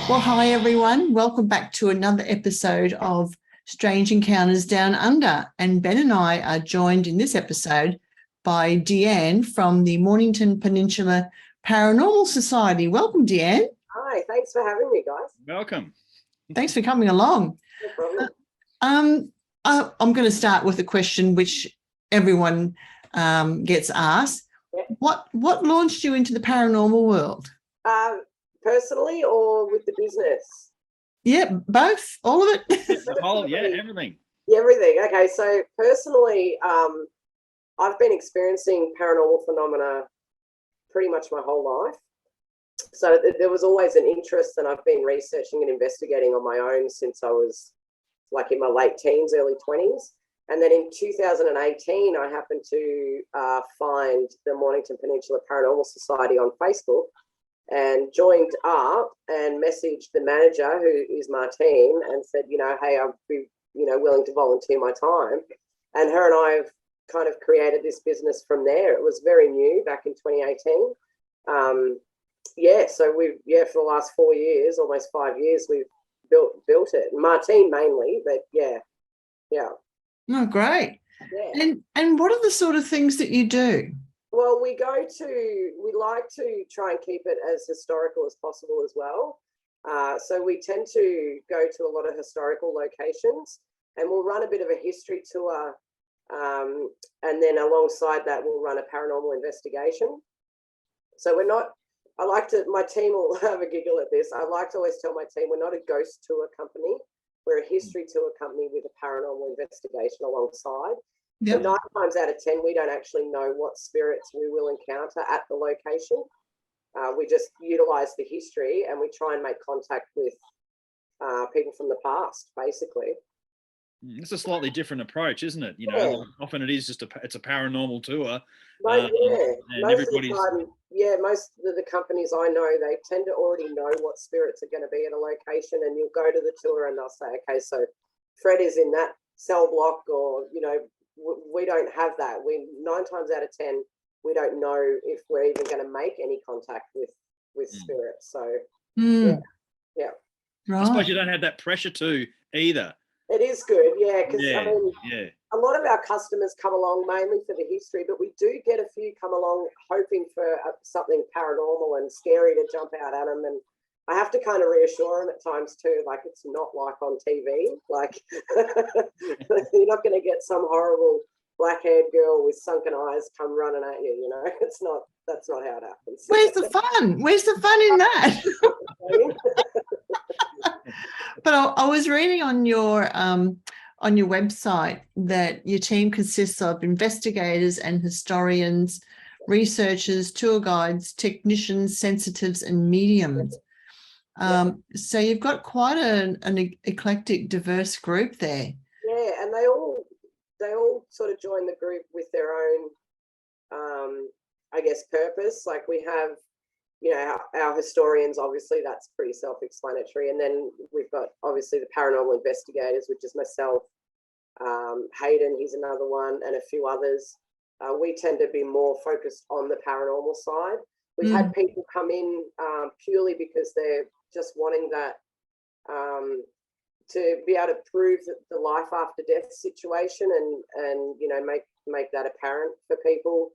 Well, hi, everyone. Welcome back to another episode of Strange Encounters Down Under. And Ben and I are joined in this episode by Deanne from the Mornington Peninsula Paranormal Society. Welcome, Deanne. Hi, thanks for having me, guys. Welcome. Thanks for coming along. No problem. I'm going to start with a question which everyone gets asked. Yeah. What launched you into the paranormal world? Personally or with the business? Yeah, both, all of it. The whole, everything. Everything. Okay, so personally, I've been experiencing paranormal phenomena pretty much my whole life. So there was always an interest, and I've been researching and investigating on my own since I was like in my late teens, early 20s. And then in 2018, I happened to find the Mornington Peninsula Paranormal Society on Facebook and joined up and messaged the manager, who is Martine, and said, hey, I'd be, willing to volunteer my time. And her and I have kind of created this business from there. It was very new back in 2018. So for the last 4 years, almost 5 years, we've built it. Martine mainly, but yeah. Oh, great. Yeah. And what are the sort of things that you do? Well, we like to try and keep it as historical as possible as well. So we tend to go to a lot of historical locations, and we'll run a bit of a history tour. And then alongside that, we'll run a paranormal investigation. So my team will have a giggle at this. I like to always tell my team, we're not a ghost tour company. We're a history tour company with a paranormal investigation alongside. Yep. So 9 times out of 10, we don't actually know what spirits we will encounter at the location. We just utilize the history, and we try and make contact with people from the past, basically. It's a slightly different approach, isn't it? Often it is it's a paranormal tour. Most of the companies I know, they tend to already know what spirits are going to be at a location, and you'll go to the tour and they'll say, okay, so Fred is in that cell block, or, we don't have that. 9 times out of 10, we don't know if we're even going to make any contact with spirits. So, yeah. Right. I suppose you don't have that pressure to either. It is good, because a lot of our customers come along mainly for the history, but we do get a few come along hoping for something paranormal and scary to jump out at them. And I have to kind of reassure them at times too, like it's not like on TV. Like you're not going to get some horrible black-haired girl with sunken eyes come running at you. It's not. That's not how it happens. Where's the fun? Where's the fun in that? But I was reading on your website that your team consists of investigators and historians, researchers, tour guides, technicians, sensitives, and mediums. So you've got quite an eclectic, diverse group there. Yeah, and they all sort of join the group with their own, purpose. Like we have, our historians, obviously that's pretty self-explanatory. And then we've got obviously the paranormal investigators, which is myself, Hayden, he's another one, and a few others. We tend to be more focused on the paranormal side. We've had people come in purely because they're just wanting that to be able to prove that the life after death situation and make that apparent for people.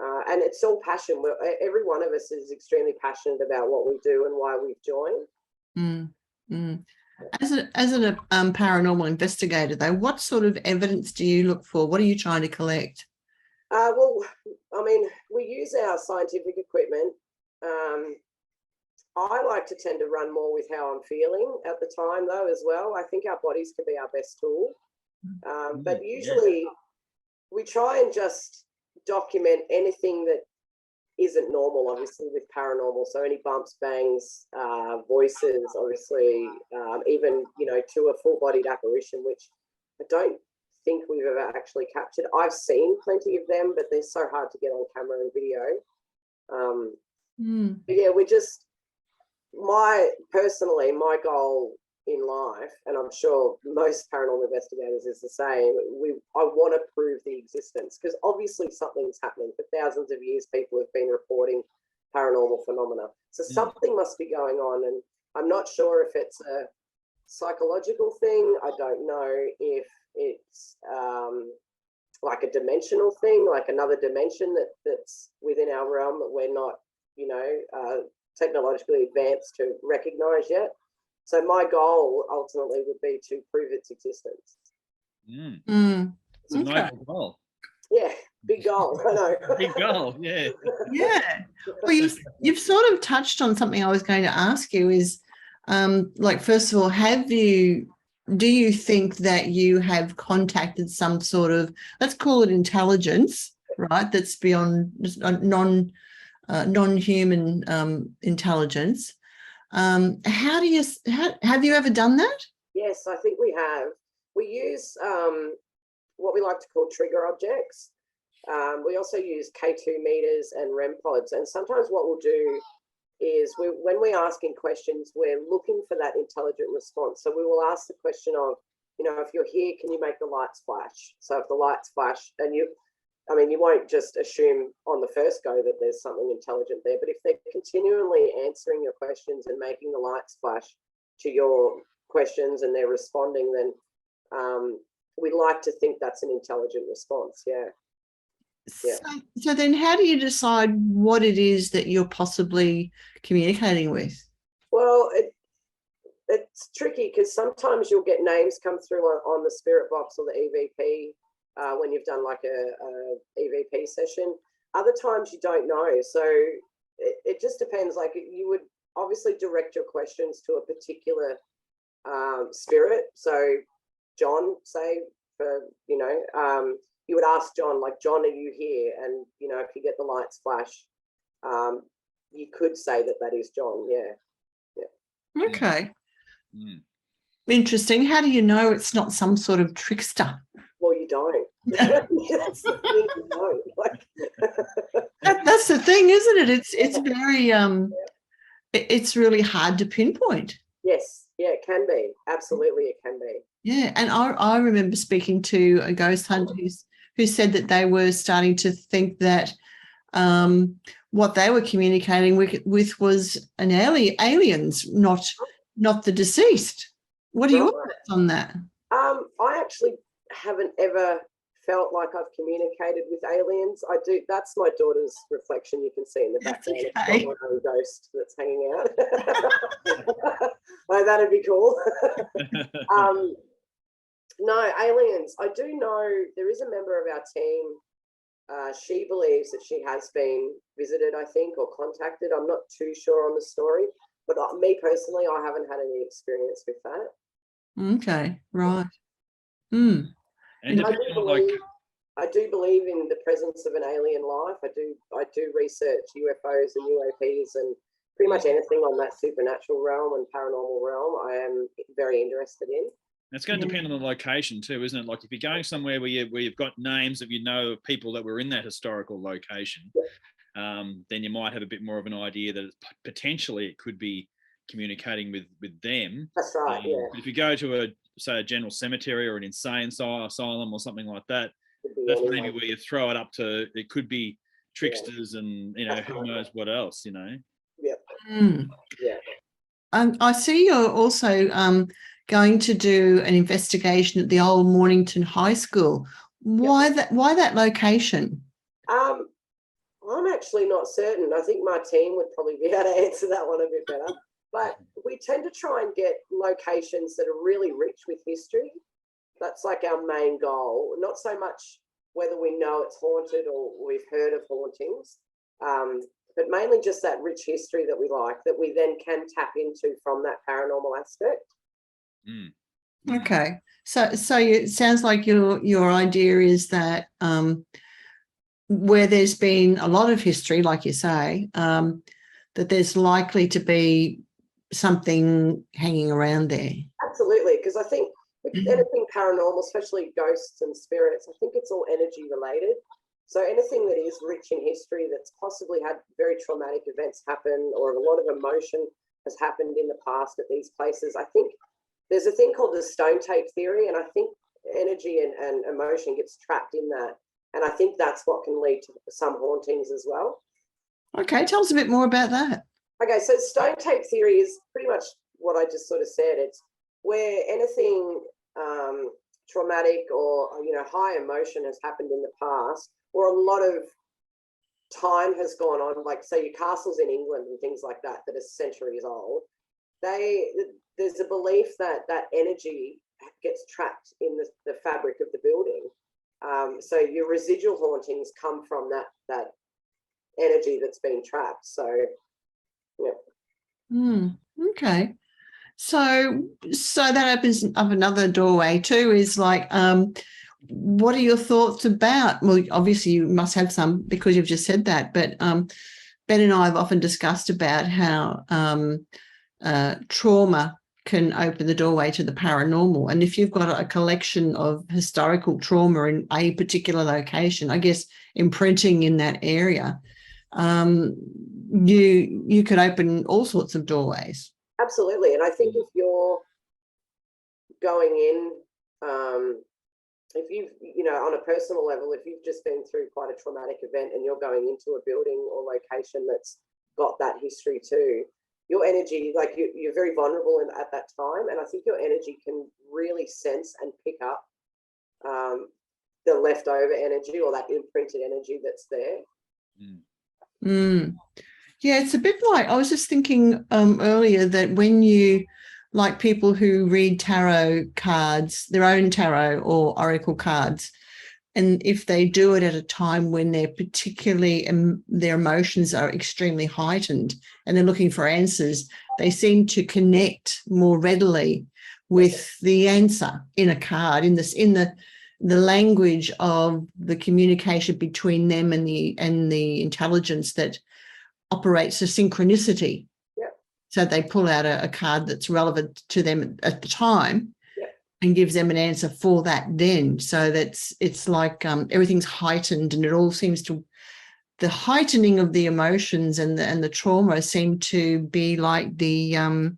And it's all passion. Every one of us is extremely passionate about what we do and why we've joined. As a paranormal investigator, though, what sort of evidence do you look for? What are you trying to collect? We use our scientific equipment. I like to tend to run more with how I'm feeling at the time, though, as well. I think our bodies can be our best tool. But usually we try and just document anything that isn't normal, obviously, with paranormal. So any bumps, bangs, voices, obviously, even, to a full-bodied apparition, which I don't think we've ever actually captured. I've seen plenty of them, but they're so hard to get on camera and video. But yeah, my goal in life, and I'm sure most paranormal investigators is the same, I want to prove the existence, because obviously something's happening. For thousands of years, people have been reporting paranormal phenomena. So something must be going on, and I'm not sure if it's a psychological thing. I don't know if it's like a dimensional thing, like another dimension that's within our realm that we're not, technologically advanced to recognize yet. So my goal ultimately would be to prove its existence. It's a Okay. noble goal. Yeah, big goal. I know. Big goal, yeah. Yeah. Well, you've sort of touched on something I was going to ask you is, like, first of all, do you think that you have contacted some sort of, let's call it intelligence, right? That's beyond non-human intelligence. Have you ever done that? Yes, I think we have. We use what we like to call trigger objects. We also use K2 meters and REM pods. And sometimes what we'll do is when we're asking questions, we're looking for that intelligent response. So we will ask the question of, if you're here, can you make the lights flash? So if the lights flash, and you won't just assume on the first go that there's something intelligent there, but if they're continually answering your questions and making the lights flash to your questions and they're responding, then we like to think that's an intelligent response. Yeah. So then how do you decide what it is that you're possibly communicating with? Well, it's tricky because sometimes you'll get names come through on the spirit box or the EVP when you've done like a EVP session. Other times you don't know. So it just depends. Like, you would obviously direct your questions to a particular spirit. So John, say, you would ask John, like, John, are you here? And, if you get the lights flash, you could say that is John. Yeah. Okay. Interesting. How do you know it's not some sort of trickster? Well, you don't. That's the thing, you don't. That's the thing, isn't it? It's very it's really hard to pinpoint. Yes. Yeah, it can be. Absolutely, it can be. Yeah, and I remember speaking to a ghost hunter who said that they were starting to think that what they were communicating with was an aliens, not the deceased. What are your thoughts on that? I actually haven't ever felt like I've communicated with aliens. I do. That's my daughter's reflection. You can see in the background. Okay. It's not my own ghost that's hanging out. Like, that'd be cool. No, aliens. I do know there is a member of our team. She believes that she has been visited, I think, or contacted. I'm not too sure on the story, but me personally, I haven't had any experience with that. Okay, right. And I do believe in the presence of an alien life. I do research UFOs and UAPs and pretty much anything on that supernatural realm and paranormal realm. I am very interested in. It's going to depend on the location too, isn't it? Like, if you're going somewhere where you've got names of of people that were in that historical location, then you might have a bit more of an idea that potentially it could be communicating with them. That's right. Yeah. If you go to a general cemetery or an insane asylum or something like that, that's maybe where you throw it up to. It could be tricksters and who knows what else. Yeah. Yeah. I see you're also going to do an investigation at the old Mornington High School. Why that location? I'm actually not certain. I think my team would probably be able to answer that one a bit better. But we tend to try and get locations that are really rich with history. That's like our main goal. Not so much whether we know it's haunted or we've heard of hauntings, but mainly just that rich history that we like, that we then can tap into from that paranormal aspect. Okay, so it sounds like your idea is that where there's been a lot of history, like you say, that there's likely to be something hanging around there. Absolutely, because I think with anything paranormal, especially ghosts and spirits, I think it's all energy related. So anything that is rich in history, that's possibly had very traumatic events happen, or a lot of emotion has happened in the past at these places, I think there's a thing called the stone tape theory, and I think energy and emotion gets trapped in that. And I think that's what can lead to some hauntings as well. Okay, tell us a bit more about that. Okay, so stone tape theory is pretty much what I just sort of said. It's where anything traumatic or high emotion has happened in the past, or a lot of time has gone on, like say your castles in England and things like that are centuries old. There's a belief that that energy gets trapped in the fabric of the building. So your residual hauntings come from that energy that's been trapped. So yeah. Okay. So that opens up another doorway too, is like, what are your thoughts about, well, obviously you must have some because you've just said that, but Ben and I have often discussed about how trauma can open the doorway to the paranormal. And if you've got a collection of historical trauma in a particular location, I guess imprinting in that area, you could open all sorts of doorways. Absolutely. And I think if you're going in, if you've, on a personal level, if you've just been through quite a traumatic event and you're going into a building or location that's got that history too, your energy, like you're very vulnerable at that time. And I think your energy can really sense and pick up the leftover energy or that imprinted energy that's there. Yeah, it's a bit like, I was just thinking earlier that when you, like people who read tarot cards, their own tarot or oracle cards, and if they do it at a time when they're particularly, their emotions are extremely heightened and they're looking for answers, they seem to connect more readily with the answer in a card, in the language of the communication between them and the intelligence that operates a synchronicity. Yep. So they pull out a card that's relevant to them at the time. Yep. And gives them an answer for that then. So it's like everything's heightened, and it all seems to, the heightening of the emotions and the trauma seem to be like the I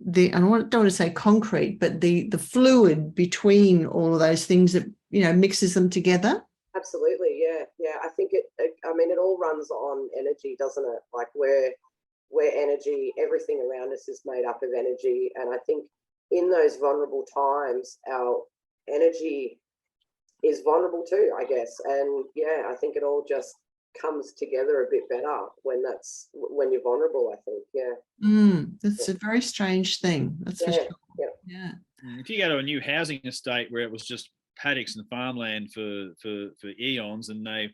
don't want to say concrete, but the fluid between all of those things that mixes them together. Absolutely, yeah. I think it all runs on energy, doesn't it? Like we're energy, everything around us is made up of energy. And I think in those vulnerable times, our energy is vulnerable too, I guess. And yeah, I think it all just comes together a bit better when you're vulnerable, I think. Yeah. That's a very strange thing. That's for sure. Yeah. If you go to a new housing estate where it was just paddocks and farmland for eons, and they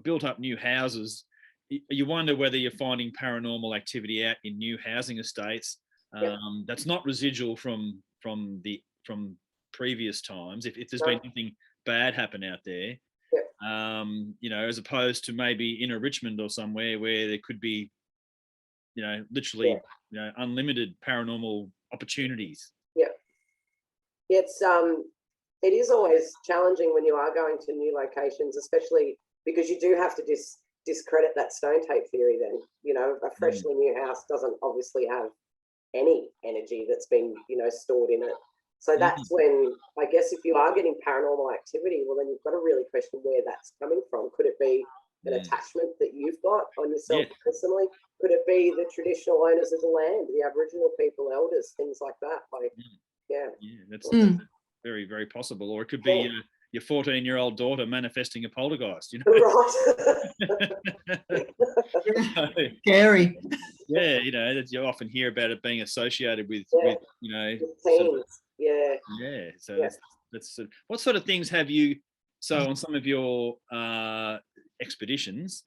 built up new houses, you wonder whether you're finding paranormal activity out in new housing estates that's not residual from previous times. If there's been anything bad happen out there, as opposed to maybe in a Richmond or somewhere where there could be, literally, unlimited paranormal opportunities. Yeah. It is always challenging when you are going to new locations, especially because you do have to discredit that stone tape theory then. A freshly new house doesn't obviously have any energy that's been, stored in it. So that's when, I guess, if you are getting paranormal activity, well, then you've got to really question where that's coming from. Could it be an attachment that you've got on yourself personally? Could it be the traditional owners of the land, the Aboriginal people, elders, things like that? That's very, very possible. Or it could be your 14-year-old daughter manifesting a poltergeist. Right. Scary. Yeah, that you often hear about it being associated with teens. So that's what sort of things have you? So on some of your expeditions,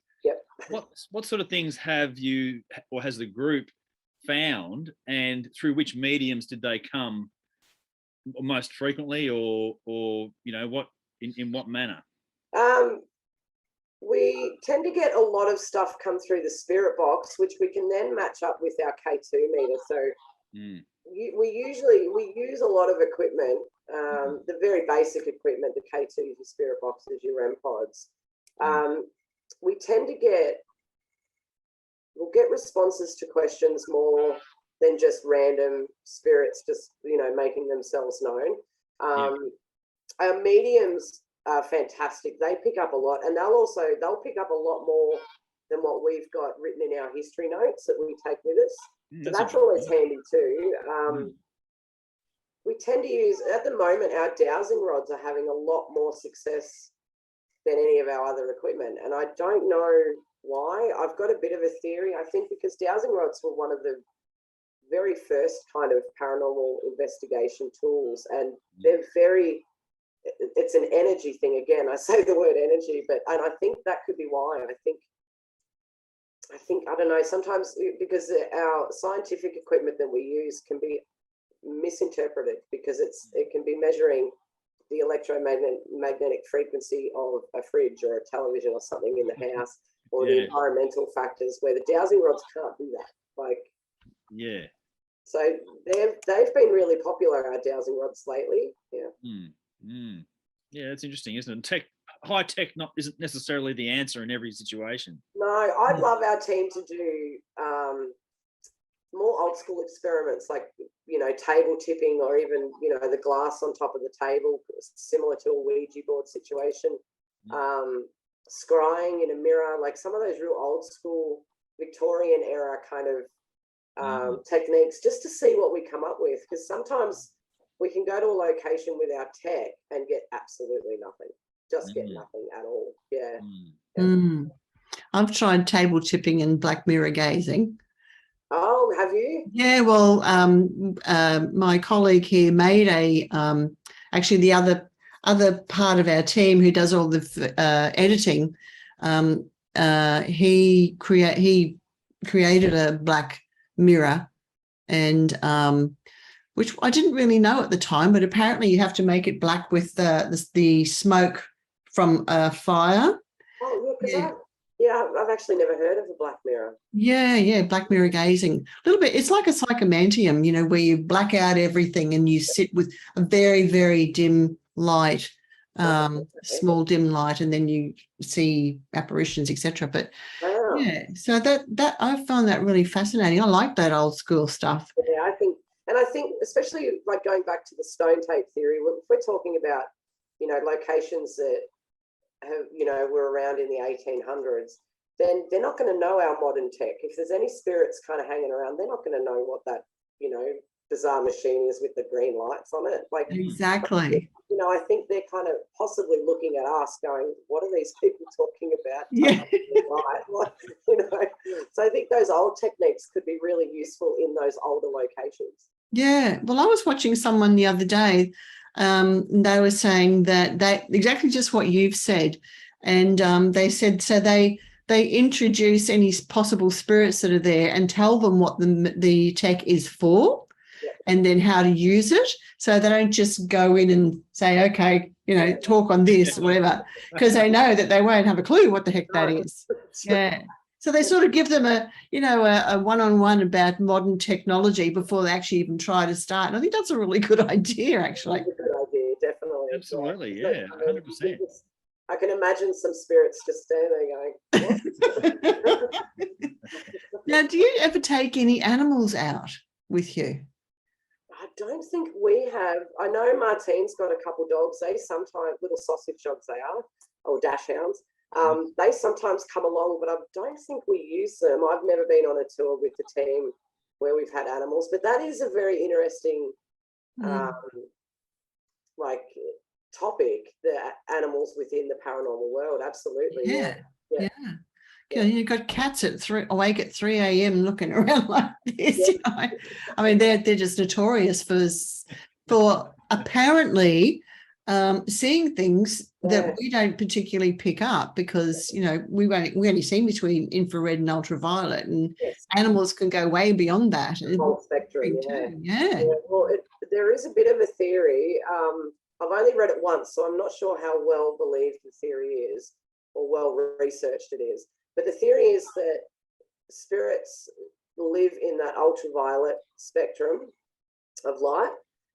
what sort of things have you, or has the group found, and through which mediums did they come most frequently, or what in what manner? We tend to get a lot of stuff come through the spirit box, which we can then match up with our K2 meter. So we use a lot of equipment, the very basic equipment, the K2s, your spirit boxes, your REM pods. We tend to we'll get responses to questions more than just random spirits just, making themselves known. Our mediums are fantastic. They pick up a lot, and they'll pick up a lot more than what we've got written in our history notes that we take with us. So that's a good always point. handy too. We tend to use, at the moment, our dowsing rods are having a lot more success than any of our other equipment. And I don't know why. I've got a bit of a theory. I think because dowsing rods were one of the very first kind of paranormal investigation tools, and they're very, it's an energy thing. Again, I say the word energy, and I think that could be why. I think, I don't know, sometimes because our scientific equipment that we use can be misinterpreted because it can be measuring the electromagnetic frequency of a fridge or a television or something in the house, or the environmental factors, where the dowsing rods can't do that. Like, yeah. So they've been really popular, our dowsing rods, lately. Yeah. Yeah, that's interesting, isn't it? High tech isn't necessarily the answer in every situation. No, I'd love our team to do more old school experiments, like, table tipping, or even, the glass on top of the table, similar to a Ouija board situation. Scrying in a mirror, like some of those real old school Victorian era kind of techniques, just to see what we come up with. Because sometimes we can go to a location with our tech and get absolutely nothing, just get nothing at all. I've tried table tipping and black mirror gazing. Oh, have you? Yeah, well, my colleague here made actually the other part of our team who does all the editing. He created a black mirror, and which I didn't really know at the time, but apparently you have to make it black with the smoke from a fire. Oh, yeah, I've actually never heard of a black mirror. Yeah, black mirror gazing. A little bit, it's like a psychomantium, where you black out everything and you sit with a very, very dim light, small dim light, and then you see apparitions, etc. But yeah, so that I found that really fascinating. I like that old school stuff. Yeah, I think especially like going back to the stone tape theory, if we're talking about, locations that have, were around in the 1800s, then they're not going to know our modern tech. If there's any spirits kind of hanging around, they're not going to know what that, bizarre machine is with the green lights on it. Like, exactly. I think they're kind of possibly looking at us going, what are these people talking about? Yeah. So I think those old techniques could be really useful in those older locations. Yeah. Well, I was watching someone the other day. They were saying that exactly just what you've said. And they said, so they introduce any possible spirits that are there and tell them what the tech is for, and then how to use it. So they don't just go in and say, okay, talk on this or whatever, because they know that they won't have a clue what the heck that is. Yeah. So they sort of give them a one-on-one about modern technology before they actually even try to start. And I think that's a really good idea, actually. That's a good idea, definitely. Absolutely, yeah, 100%. I can imagine some spirits just standing there going, what? Now, do you ever take any animals out with you? I don't think we have. I know Martine's got a couple dogs. They sometimes, little sausage dogs they are, or dash hounds. They sometimes come along, but I don't think we use them. I've never been on a tour with the team where we've had animals, but that is a very interesting topic, the animals within the paranormal world. Absolutely. Yeah. You've got cats awake at 3 a.m. looking around like this. I mean, they're just notorious for apparently seeing things that we don't particularly pick up, because we only see between infrared and ultraviolet, and animals can go way beyond that. The whole spectrum. Yeah. Well, there is a bit of a theory. I've only read it once, so I'm not sure how well believed the theory is or well researched it is. But the theory is that spirits live in that ultraviolet spectrum of light,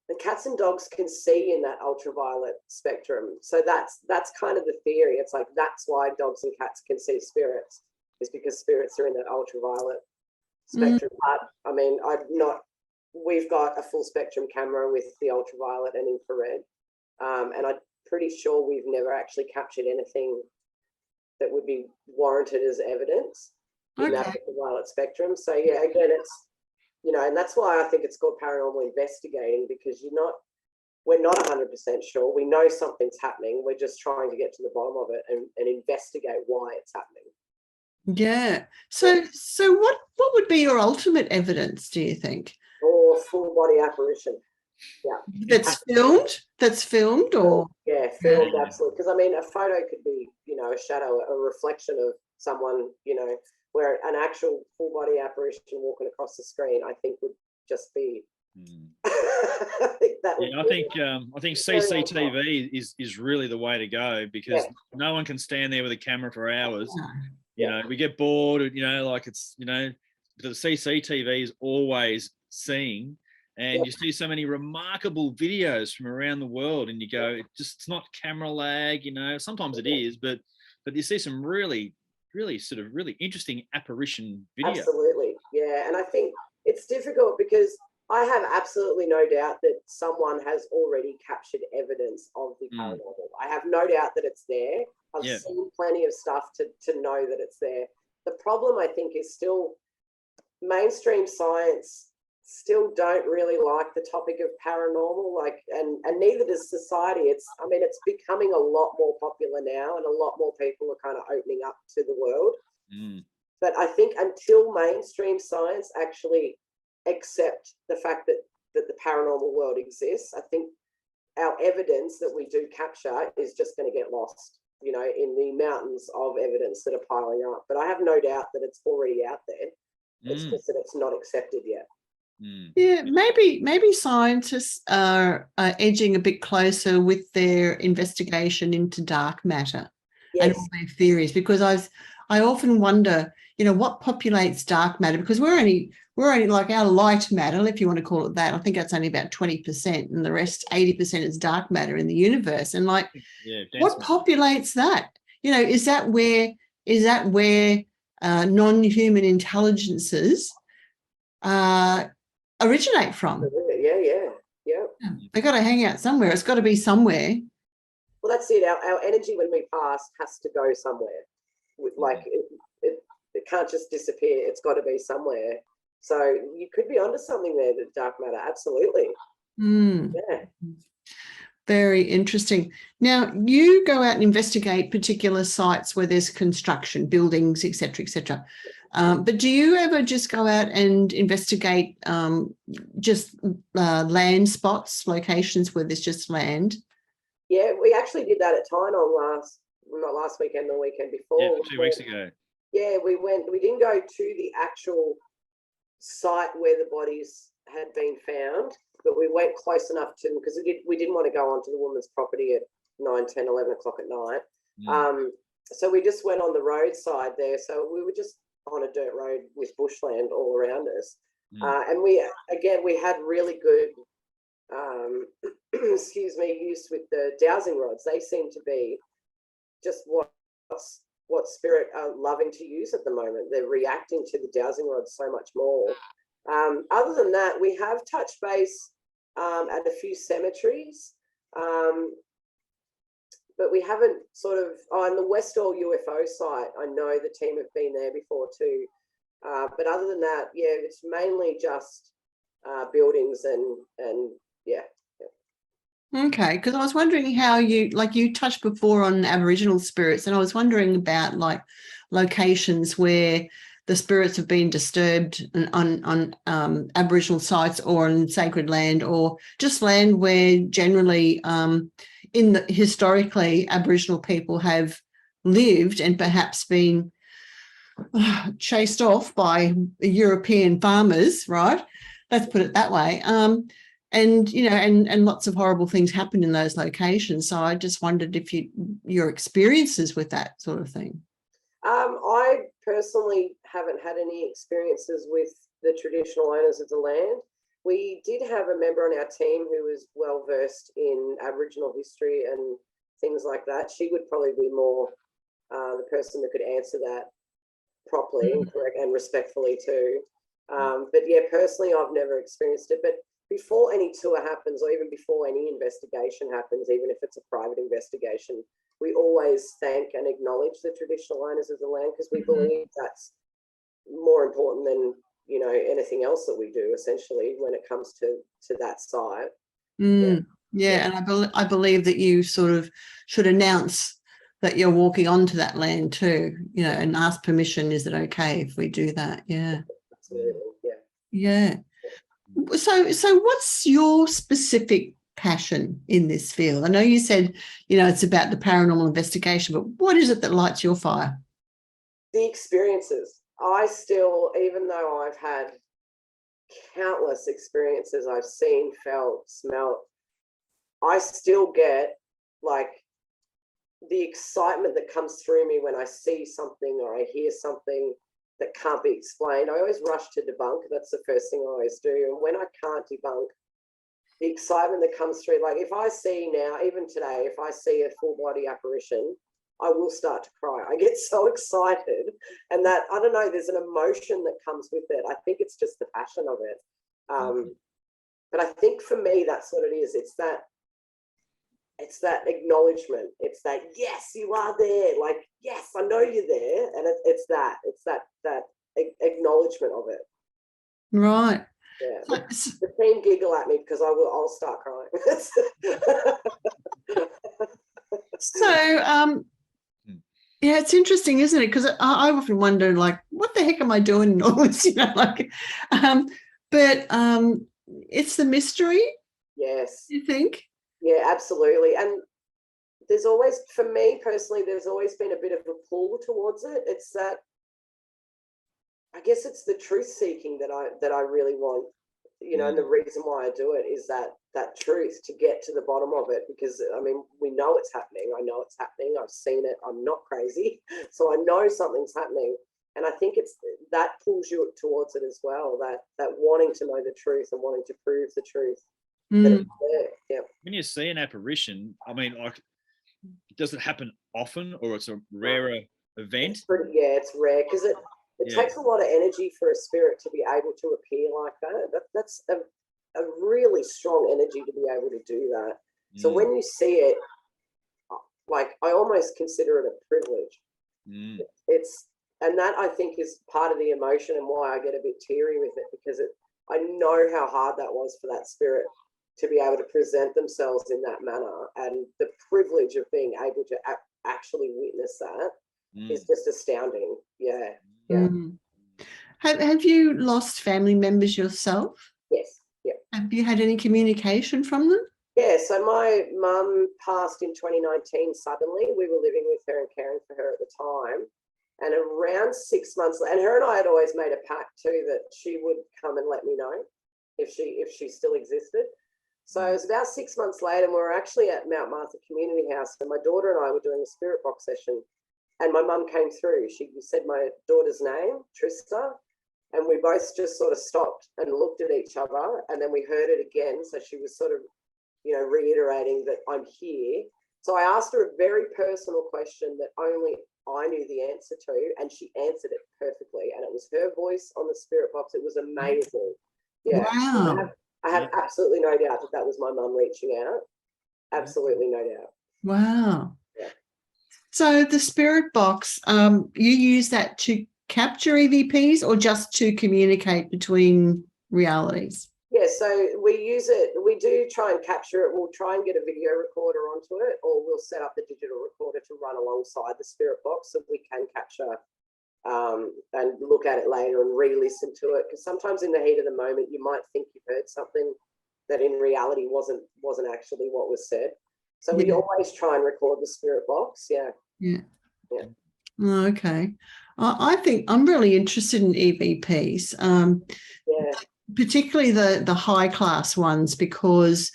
and cats and dogs can see in that ultraviolet spectrum. So that's kind of the theory. It's like that's why dogs and cats can see spirits, is because spirits are in that ultraviolet spectrum. But I mean, we've got a full spectrum camera with the ultraviolet and infrared, and I'm pretty sure we've never actually captured anything that would be warranted as evidence in that Okay. ultraviolet spectrum. So yeah, again, it's, you know, and that's why I think it's called paranormal investigating, because we're not 100% sure. We know something's happening. We're just trying to get to the bottom of it and investigate why it's happening. Yeah. So what would be your ultimate evidence, do you think? Or full body apparition. Yeah. That's filmed or Yeah, filmed, absolutely. Because I mean, a photo could be, you know, a shadow, a reflection of someone, you know, where an actual full body apparition walking across the screen, I think would just be. I think that would. Yeah, I think CCTV is really the way to go, because no one can stand there with a camera for hours. You know, we get bored. You know, like it's, you know, the CCTV is always seeing. And you see so many remarkable videos from around the world, and you go, it's not camera lag, you know. Sometimes it is, but you see some really sort of really interesting apparition videos. Absolutely, yeah. And I think it's difficult because I have absolutely no doubt that someone has already captured evidence of the paranormal. I have no doubt that it's there. I've seen plenty of stuff to know that it's there. The problem, I think, is still mainstream science still don't really like the topic of paranormal, like, and neither does society. It's becoming a lot more popular now, and a lot more people are kind of opening up to the world. But I think until mainstream science actually accept the fact that the paranormal world exists, I think our evidence that we do capture is just going to get lost, you know, in the mountains of evidence that are piling up. But I have no doubt that it's already out there. It's just that it's not accepted yet. Yeah, maybe scientists are edging a bit closer with their investigation into dark matter and all their theories, because I often wonder, you know, what populates dark matter, because we're only like our light matter, if you want to call it that. I think that's only about 20%, and the rest 80% is dark matter in the universe. And like, what populates that? You know, is that where non-human intelligences originate from? Yeah. They got to hang out somewhere. It's got to be somewhere. Well, that's it. Our energy when we pass has to go somewhere. Like it can't just disappear. It's got to be somewhere. So you could be onto something there, the dark matter. Absolutely. Yeah. Very interesting. Now, you go out and investigate particular sites where there's construction, buildings, etc., etc. But do you ever just go out and investigate just land spots, locations where there's just land? Yeah, we actually did that at Tynon not last weekend, the weekend before. Yeah, 2 weeks ago. Yeah, we didn't go to the actual site where the bodies had been found, but we went close enough to them because we didn't want to go onto the woman's property at 9, 10, 11 o'clock at night. So we just went on the roadside there. So we were just on a dirt road with bushland all around us. And we had really good, use with the dowsing rods. They seem to be just what spirit are loving to use at the moment. They're reacting to the dowsing rods so much more. Other than that, we have touched base at a few cemeteries, but we haven't on the Westall UFO site, I know the team have been there before too. But other than that, yeah, it's mainly just buildings and yeah. Okay, because I was wondering how you touched before on Aboriginal spirits, and I was wondering about like locations where the spirits have been disturbed on Aboriginal sites or on sacred land, or just land where generally historically Aboriginal people have lived and perhaps been chased off by European farmers, right? Let's put it that way. And you know, and lots of horrible things happen in those locations. So I just wondered if your experiences with that sort of thing. I personally haven't had any experiences with the traditional owners of the land. We did have a member on our team who was well versed in Aboriginal history and things like that. She would probably be more the person that could answer that properly and correct and respectfully too. But yeah, personally, I've never experienced it. But before any tour happens, or even before any investigation happens, even if it's a private investigation, we always thank and acknowledge the traditional owners of the land, because we believe that's more important than, you know, anything else that we do, essentially, when it comes to that site. Yeah, and I believe that you sort of should announce that you're walking onto that land too, you know, and ask permission. Is it okay if we do that? Yeah. Absolutely. Yeah. So what's your specific passion in this field? I know you said, you know, it's about the paranormal investigation, but what is it that lights your fire? The experiences. I still, even though I've had countless experiences, I've seen, felt, smelt, I still get like the excitement that comes through me when I see something or I hear something that can't be explained. I always rush to debunk. That's the first thing I always do. And when I can't debunk, the excitement that comes through, like if I see now, even today, if I see a full body apparition, I will start to cry. I get so excited, and that, I don't know, there's an emotion that comes with it. I think it's just the passion of it. But I think for me, that's what it is. It's that acknowledgement. It's that, yes, you are there. Like, yes, I know you're there. And it's that acknowledgement of it. Right. Yeah. The team giggle at me because I'll start crying. So, yeah, it's interesting, isn't it? Because I often wonder, like, what the heck am I doing in all this? You know, like, but it's the mystery. Yes. You think? Yeah, absolutely. And there's always, for me personally, there's always been a bit of a pull towards it. It's that, I guess it's the truth seeking that I really want, you know, and the reason why I do it is that truth, to get to the bottom of it, because I mean, we know it's happening. I know it's happening. I've seen it. I'm not crazy. So I know something's happening. And I think it's that pulls you towards it as well, that wanting to know the truth and wanting to prove the truth. That it's there. Yeah. When you see an apparition, I mean, like, does it happen often, or it's a rarer event? It's rare, because it takes a lot of energy for a spirit to be able to appear like that. That's a really strong energy to be able to do that. So when you see it, like, I almost consider it a privilege. And that, I think, is part of the emotion and why I get a bit teary with it, because I know how hard that was for that spirit to be able to present themselves in that manner, and the privilege of being able to actually witness that is just astounding. Yeah. Have you lost family members yourself? Yes. Yeah. Have you had any communication from them? Yeah. So my mum passed in 2019 suddenly. We were living with her and caring for her at the time. And around 6 months, and her and I had always made a pact too that she would come and let me know if she still existed. So it was about 6 months later, and we were actually at Mount Martha Community House, and my daughter and I were doing a spirit box session, and my mum came through. She said my daughter's name, Trista, and we both just sort of stopped and looked at each other, and then we heard it again. So she was sort of, you know, reiterating that I'm here. So I asked her a very personal question that only I knew the answer to, and she answered it perfectly. And it was her voice on the spirit box. It was amazing. Yeah. Wow. I have absolutely no doubt that was my mum reaching out. Absolutely no doubt. Wow. Yeah. So the spirit box, you use that to capture EVPs or just to communicate between realities? Yeah, so we use it. We do try and capture it. We'll try and get a video recorder onto it, or we'll set up the digital recorder to run alongside the spirit box so we can capture and look at it later and re-listen to it, because sometimes in the heat of the moment you might think you've heard something that in reality wasn't actually what was said. So we always try and record the spirit box. Yeah. Oh, okay. I think I'm really interested in EVPs, particularly the high class ones, because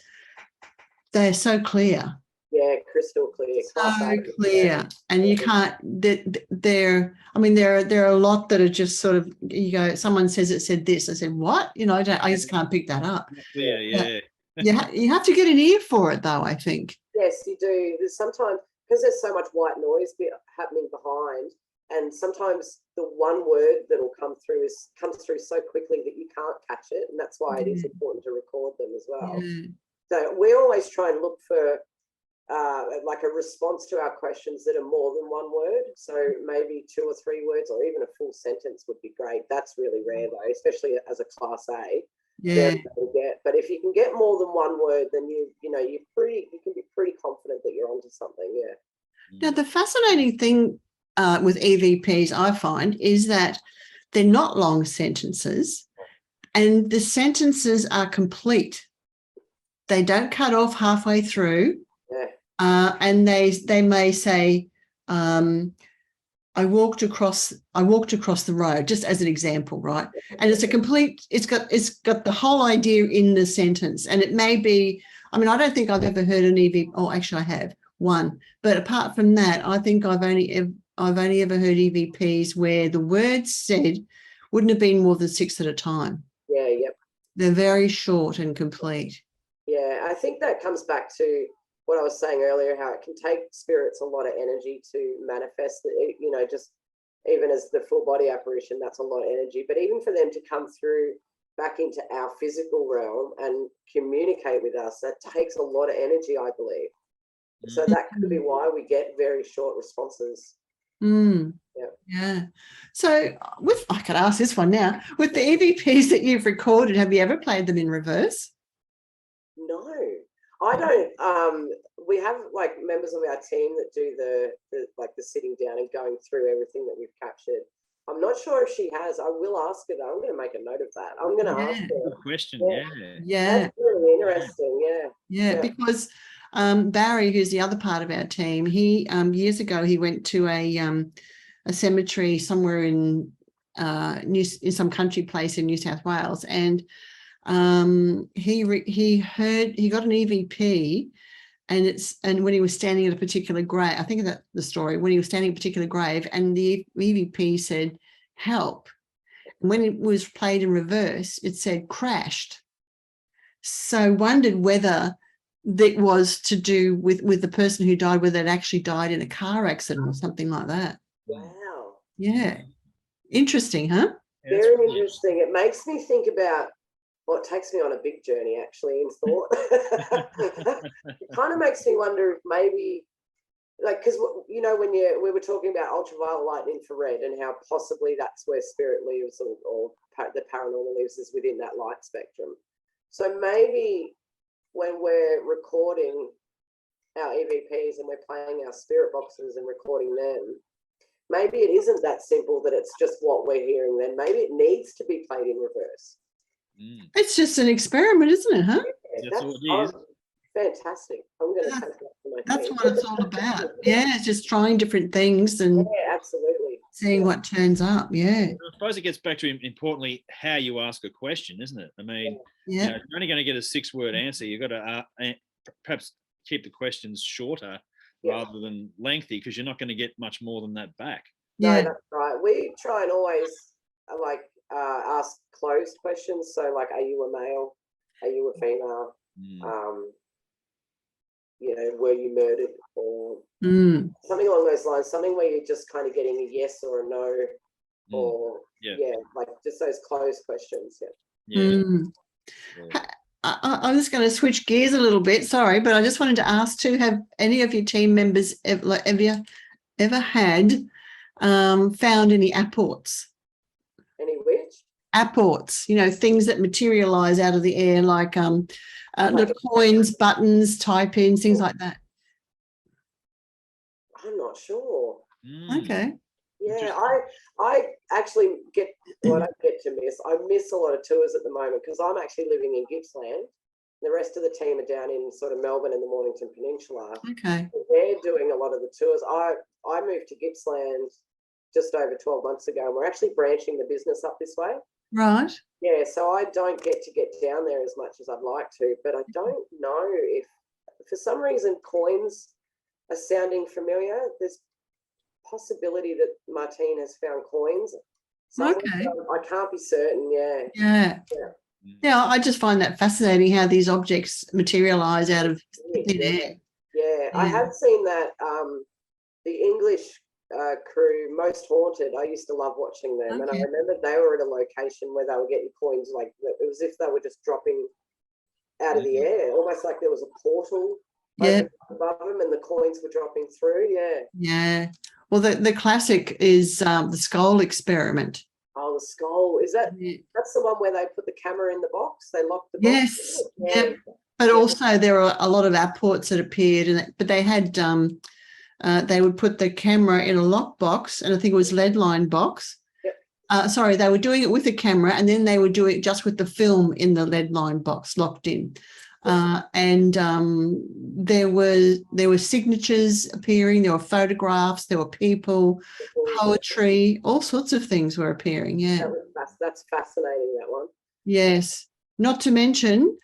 they're so clear. Yeah, crystal clear. So clear. And you can't, there are a lot that are just sort of, you go, someone says it said this. I said, what? You know, I just can't pick that up. Yeah. You have to get an ear for it, though, I think. Yes, you do. There's sometimes, because there's so much white noise happening behind, and sometimes the one word that'll comes through so quickly that you can't catch it, and that's why it is important to record them as well. So we always try and look for like a response to our questions that are more than one word. So maybe 2 or 3 words, or even a full sentence would be great. That's really rare though, especially as a class A. Yeah. But if you can get more than one word, then you can be pretty confident that you're onto something. Yeah. Now the fascinating thing with EVPs, I find, is that they're not long sentences, and the sentences are complete. They don't cut off halfway through. And they may say, I walked across the road, just as an example, right? And it's a complete, it's got the whole idea in the sentence. And it may be, I mean, I don't think I've ever heard an EVP, oh, actually I have one. But apart from that, I think I've only ever heard EVPs where the words said wouldn't have been more than 6 at a time. Yeah, yep. They're very short and complete. Yeah, I think that comes back to what I was saying earlier, how it can take spirits a lot of energy to manifest it, just even as the full body apparition, that's a lot of energy. But even for them to come through back into our physical realm and communicate with us, that takes a lot of energy, I believe. So that could be why we get very short responses. Yeah. So I could ask this one now. With the EVPs that you've recorded, have you ever played them in reverse? No. I don't. We have like members of our team that do the sitting down and going through everything that we've captured. I'm not sure if she has. I will ask her though. I'm going to make a note of that. I'm going to ask her. Good question. Yeah. That's really interesting. Yeah. Because Barry, who's the other part of our team, he years ago he went to a cemetery somewhere in some country place in New South Wales, and he got an EVP, and when he was standing at a particular grave, I think that's the story, when he was standing at a particular grave, and the EVP said help, and when it was played in reverse it said crashed. So wondered whether that was to do with the person who died, whether it actually died in a car accident or something like that. Wow. Yeah. Interesting, huh? Very interesting. It makes me think about, well, it takes me on a big journey actually in thought. It kind of makes me wonder if maybe, like, because when we were talking about ultraviolet light and infrared and how possibly that's where spirit lives, or the paranormal lives, is within that light spectrum. So maybe when we're recording our EVPs and we're playing our spirit boxes and recording them, maybe it isn't that simple that it's just what we're hearing then. Maybe it needs to be played in reverse. It's just an experiment, isn't it, huh? Yeah, that's what it is. Fantastic. I'm going to take that to my That's team. what it's all about. Yeah, it's just trying different things and absolutely seeing what turns up. Yeah. I suppose it gets back to, importantly, how you ask a question, isn't it? I mean, if you're only going to get a 6-word answer, you've got to perhaps keep the questions shorter rather than lengthy, because you're not going to get much more than that back. No, that's right. We try and always ask closed questions. So like, are you a male? Are you a female? Were you murdered, or something along those lines, something where you're just kind of getting a yes or a no, or like just those closed questions. I'm just going to switch gears a little bit, sorry, but I just wanted to ask too, have any of your team members ever had found any apports? Any which? Apports, things that materialize out of the air, like little coins, buttons, type-ins, things like that. I'm not sure. Okay. Yeah, I actually I miss a lot of tours at the moment, because I'm actually living in Gippsland. The rest of the team are down in sort of Melbourne and the Mornington Peninsula. Okay. They're doing a lot of the tours. I moved to Gippsland just over 12 months ago, and we're actually branching the business up this way. Right. Yeah, so I don't get down there as much as I'd like to, but I don't know if, for some reason, coins are sounding familiar. There's possibility that Martine has found coins. So okay. I can't be certain. Yeah, I just find that fascinating, how these objects materialize out of thin air. Yeah, I have seen that the English crew, Most Haunted. I used to love watching them, and I Okay. remember they were at a location where they were getting coins, like it was as if they were just dropping out of the air, almost like there was a portal Yeah. above them, and the coins were dropping through. Yeah. Yeah. Well, the classic is the Scole experiment. Oh, the Scole. Is that? Yeah. That's the one where they put the camera in the box. They locked the box. Yes. Yeah. Yep. But also there are a lot of apports that appeared, but they had they would put the camera in a lockbox, and I think it was lead line box. Yep. Sorry, they were doing it with a camera, and then they would do it just with the film in the lead line box locked in. And there were signatures appearing, there were photographs, there were people, poetry, all sorts of things were appearing. Yeah. That's fascinating, that one. Yes. Not to mention,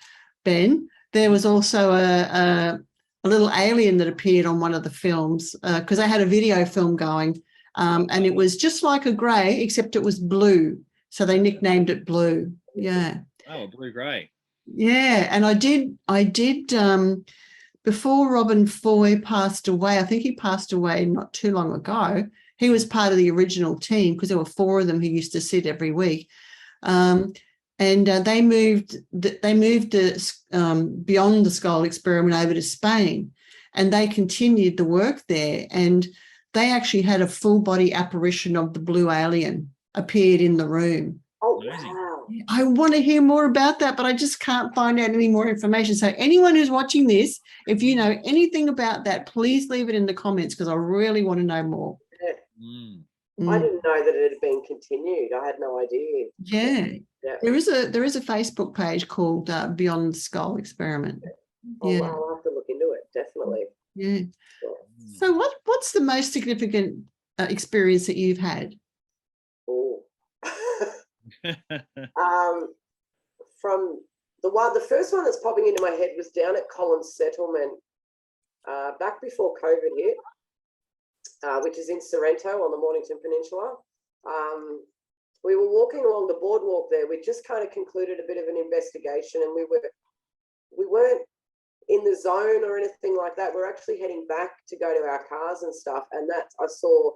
Ben, there was also a little alien that appeared on one of the films, because they had a video film going, and it was just like a grey, except it was blue. So they nicknamed it Blue. Yeah. Oh, blue-grey. Yeah. And I did before Robin Foy passed away, I think he passed away not too long ago. He was part of the original team because there were 4 of them who used to sit every week. And they moved beyond the Scole experiment over to Spain, and they continued the work there. And they actually had a full body apparition of the blue alien appeared in the room. Oh, Amazing. wow. I want to hear more about that, but I just can't find out any more information. So anyone who's watching this, if you know anything about that, please leave it in the comments, because I really want to know more. Mm. I didn't know that it had been continued. I had no idea. Yeah. Yeah. There is a Facebook page called Beyond the Scole Experiment. Oh, Yeah. wow. I'll have to look into it. Definitely. Yeah. So what's the most significant experience that you've had? Oh. From the first one that's popping into my head was down at Collins Settlement, back before COVID hit, which is in Sorrento on the Mornington Peninsula. We were walking along the boardwalk there. We just kind of concluded a bit of an investigation, and we weren't in the zone or anything like that. We're actually heading back to go to our cars and stuff, and I saw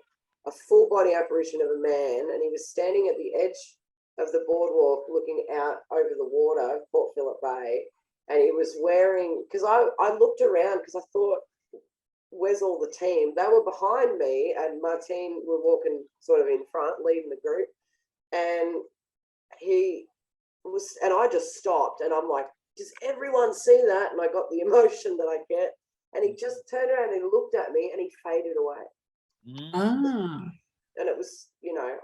a full body apparition of a man, and he was standing at the edge of the boardwalk looking out over the water, Port Phillip Bay, and he was wearing, because I looked around because I thought, where's all the team? They were behind me, and Martine were walking sort of in front, leading the group, and I just stopped, and I'm like, does everyone see that? And I got the emotion that I get, and he just turned around and he looked at me, and he faded away. Ah. And it was,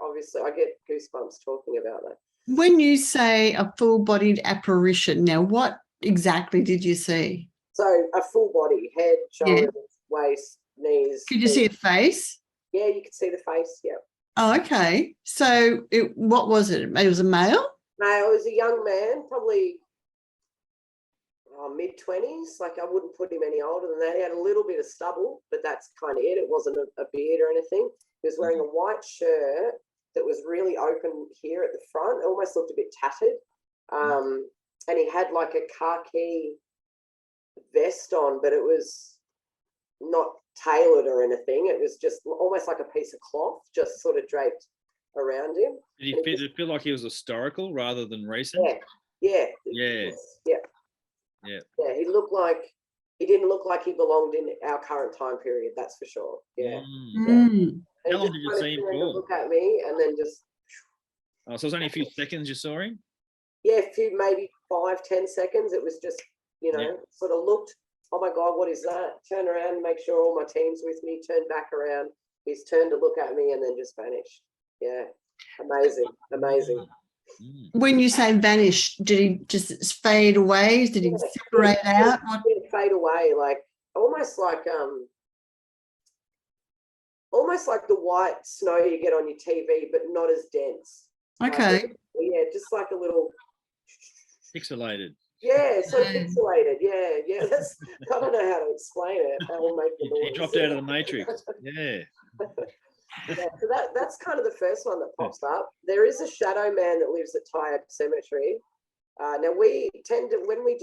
obviously I get goosebumps talking about that. When you say a full-bodied apparition, now what exactly did you see? So a full body, head, shoulders, waist, knees. Could you see a face? Yeah, you could see the face, yeah. Oh, okay. So what was it? It was a male? No, it was a young man, probably mid-20s. Like, I wouldn't put him any older than that. He had a little bit of stubble, but that's kind of it. It wasn't a beard or anything. He was wearing a white shirt that was really open here at the front. It almost looked a bit tattered. And he had like a khaki vest on, but it was not tailored or anything. It was just almost like a piece of cloth just sort of draped around him. Did it feel like he was historical rather than recent? Yeah. He didn't look like he belonged in our current time period, that's for sure. Yeah. How long did you see him for? Look at me and then just. Oh, so it was only a few seconds you saw him? Yeah, maybe 5-10 seconds. It was just, sort of looked, oh my God, what is that? Turn around, make sure all my team's with me, turn back around. He's turned to look at me and then just vanished. Yeah. Amazing. When you say vanish, did he just fade away? Did he separate out? He'd fade away, like almost like the white snow you get on your TV, but not as dense. Okay. Just like a little pixelated. Yeah, sort of pixelated. Yeah. That's, I don't know how to explain it. That will make the noise. He dropped out of the matrix. Yeah. So that's kind of the first one that pops up. There is a shadow man that lives at Tyab Cemetery. Now we tend to, when we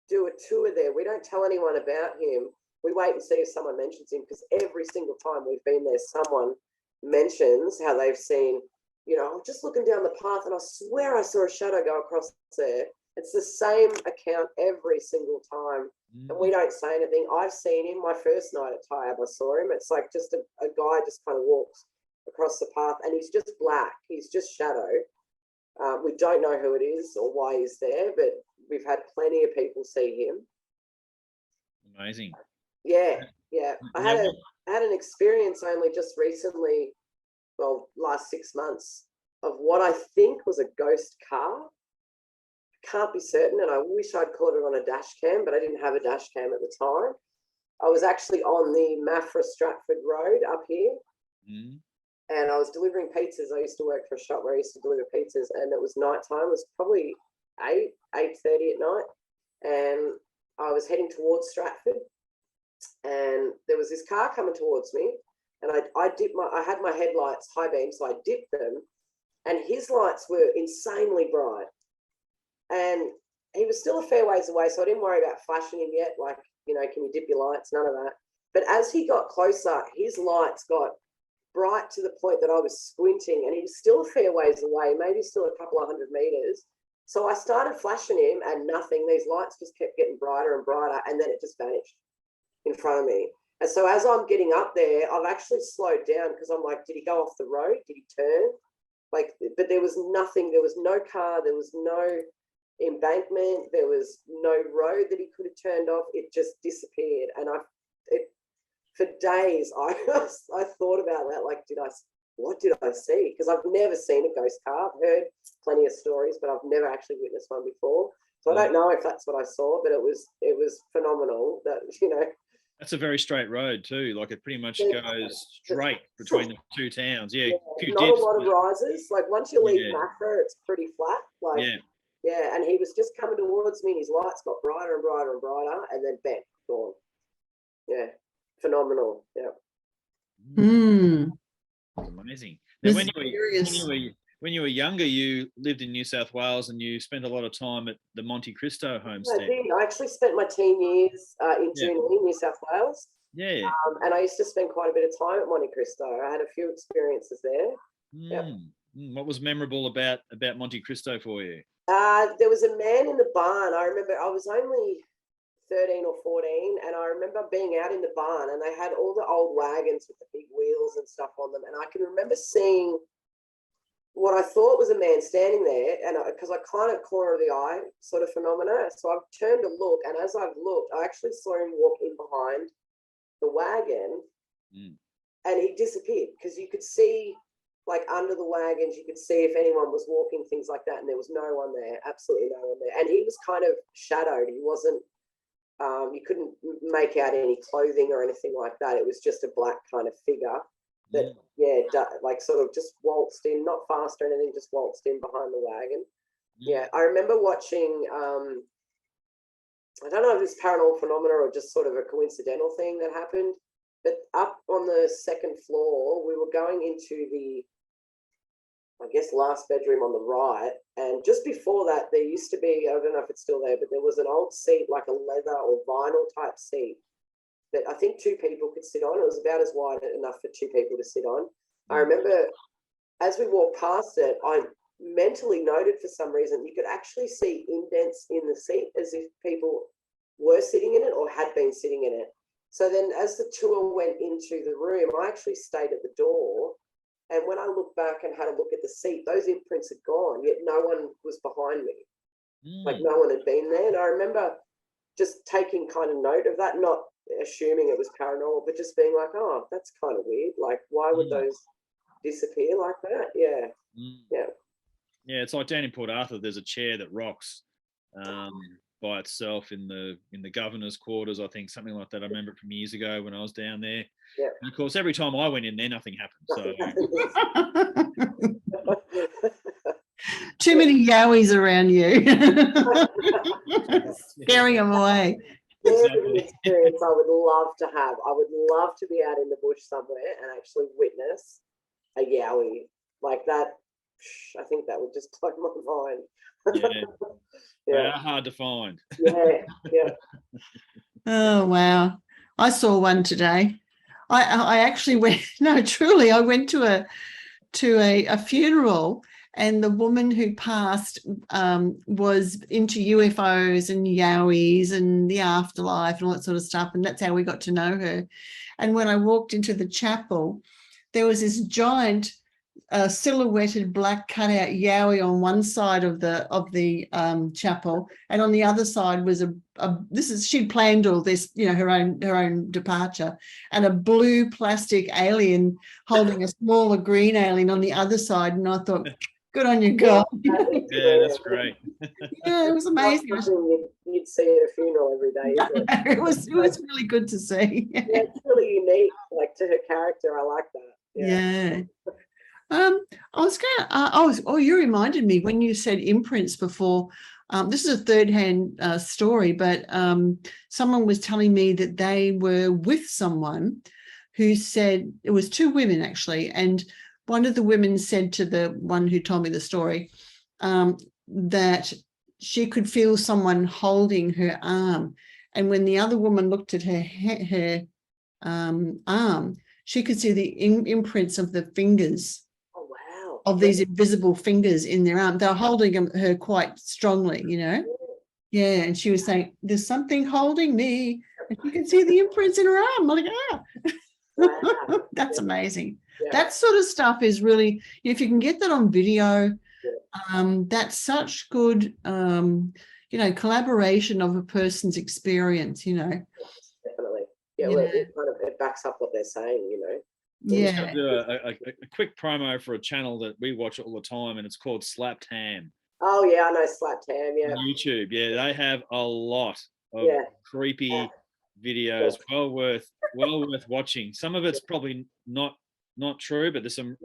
do a tour there, we don't tell anyone about him, we wait and see if someone mentions him, because every single time we've been there, someone mentions how they've seen, you know, I'm just looking down the path and I swear I saw a shadow go across there. It's the same account every single time. And we don't say anything. I've seen him my first night at Taiab. I saw him. It's like just a guy just kind of walks across the path, and he's just black. He's just shadow. We don't know who it is or why he's there, but we've had plenty of people see him. Amazing. Yeah. I had an experience only just recently, well, last 6 months, of what I think was a ghost car. Can't be certain, and I wish I'd caught it on a dash cam, but I didn't have a dash cam at the time. I was actually on the Maffra Stratford Road up here, and I was delivering pizzas. I used to work for a shop where I used to deliver pizzas, and it was nighttime. It was probably 8:30 at night, and I was heading towards Stratford, and there was this car coming towards me, and I had my headlights high beam, so I dipped them, and his lights were insanely bright. And he was still a fair ways away, so I didn't worry about flashing him yet, like, you know, can you dip your lights? None of that. But as he got closer, his lights got bright to the point that I was squinting, and he was still a fair ways away, maybe still a couple of 100 meters. So I started flashing him and nothing. These lights just kept getting brighter and brighter, and then it just vanished in front of me. And so as I'm getting up there, I've actually slowed down, because I'm like, did he go off the road? Did he turn? Like, but there was nothing. There was no car. There was no embankment, there was no road that he could have turned off. It just disappeared, and for days I thought about that, like, what did I see? Because I've never seen a ghost car. I've heard plenty of stories, but I've never actually witnessed one before, so I don't know if that's what I saw, but it was phenomenal. That, you know, that's a very straight road too, like it pretty much goes straight between the two towns. Not a lot of rises. Like, once you leave Maffra, it's pretty flat, like. Yeah, and he was just coming towards me, and his lights got brighter and brighter and brighter, and then bang, gone. Yeah, phenomenal. Yeah. Amazing. Now, when you were younger, you lived in New South Wales, and you spent a lot of time at the Monte Cristo homestead. I did. I actually spent my teen years in Junee, New South Wales. Yeah. And I used to spend quite a bit of time at Monte Cristo. I had a few experiences there. What was memorable about Monte Cristo for you? There was a man in the barn. I remember I was only 13 or 14, and I remember being out in the barn, and they had all the old wagons with the big wheels and stuff on them, and I can remember seeing what I thought was a man standing there, and because I kind of corner of the eye sort of phenomena, so I've turned to look, and as I've looked, I actually saw him walk in behind the wagon, and he disappeared, because you could see, like, under the wagons, you could see if anyone was walking, things like that, and there was no one there, absolutely no one there. And he was kind of shadowed. He wasn't, you couldn't make out any clothing or anything like that. It was just a black kind of figure that, like, sort of just waltzed in, not fast or anything, just waltzed in behind the wagon. Yeah, I remember watching, I don't know if it's paranormal phenomena or just sort of a coincidental thing that happened, but up on the second floor, we were going into the, I guess, last bedroom on the right, and just before that there used to be, I don't know if it's still there, but there was an old seat, like a leather or vinyl type seat that I think two people could sit on. It was about as wide enough for two people to sit on. I remember as we walked past it, I mentally noted, for some reason, you could actually see indents in the seat as if people were sitting in it or had been sitting in it. So then as the tour went into the room, I actually stayed at the door. And when I looked back and had a look at the seat, those imprints had gone, yet no one was behind me. Like, no one had been there. And I remember just taking kind of note of that, not assuming it was paranormal, but just being like, oh, that's kind of weird. Like, why would those disappear like that? Yeah. Yeah, it's like down in Port Arthur, there's a chair that rocks by itself in the governor's quarters, I think, something like that. I remember it from years ago when I was down there. Yeah. And of course, every time I went in there, nothing happened. Too many yowies around you. Scaring them away. Exactly. Experience I would love to have. I would love to be out in the bush somewhere and actually witness a yowie like that. I think that would just blow my mind. They are hard to find. Yeah. Oh, wow. I saw one today. I actually went, no, truly, I went to a funeral, and the woman who passed was into UFOs and yowies and the afterlife and all that sort of stuff. And that's how we got to know her. And when I walked into the chapel, there was this giant silhouetted black cutout yowie on one side of the chapel, and on the other side was she'd planned all this, her own departure, and a blue plastic alien holding a smaller green alien on the other side. And I thought, good on you, girl. Yeah, that's great. Yeah, it was amazing. You'd see at a funeral every day, isn't it? It was really good to see. Yeah, it's really unique, like, to her character. I like that. Yeah. You reminded me when you said imprints before. This is a third-hand story, but someone was telling me that they were with someone who said, it was two women actually, and one of the women said to the one who told me the story that she could feel someone holding her arm, and when the other woman looked at her arm, she could see the imprints of the fingers. Oh, wow. Of these invisible fingers in their arm. They were holding her quite strongly, Yeah, and she was saying, there's something holding me. And you can see the imprints in her arm. I'm like, Wow. That's amazing. Yeah. That sort of stuff is really, if you can get that on video, that's such good, collaboration of a person's experience, Definitely. Yeah, well, it backs up what they're saying, Just gonna do a quick promo for a channel that we watch all the time, and it's called Slapped Ham. Oh yeah, I know Slapped Ham. Yeah. On YouTube, yeah, they have a lot of creepy videos. Well worth watching. Some of it's probably not true, but there's some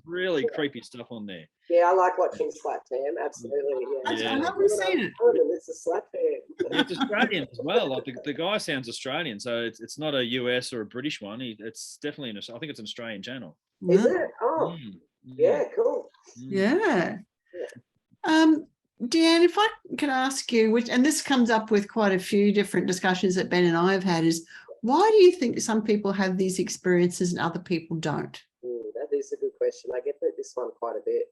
really creepy stuff on there. Yeah, I like watching Slapped Ham. Absolutely. Yeah. I haven't seen it. It's a Slapped Ham. It's Australian as well. Like the guy sounds Australian, so it's not a US or a British one. It's definitely I think it's an Australian channel. Is it? Oh, yeah, cool. Yeah. Deanne, if I could ask you, and this comes up with quite a few different discussions that Ben and I have had, is why do you think some people have these experiences and other people don't? That is a good question. I get this one quite a bit.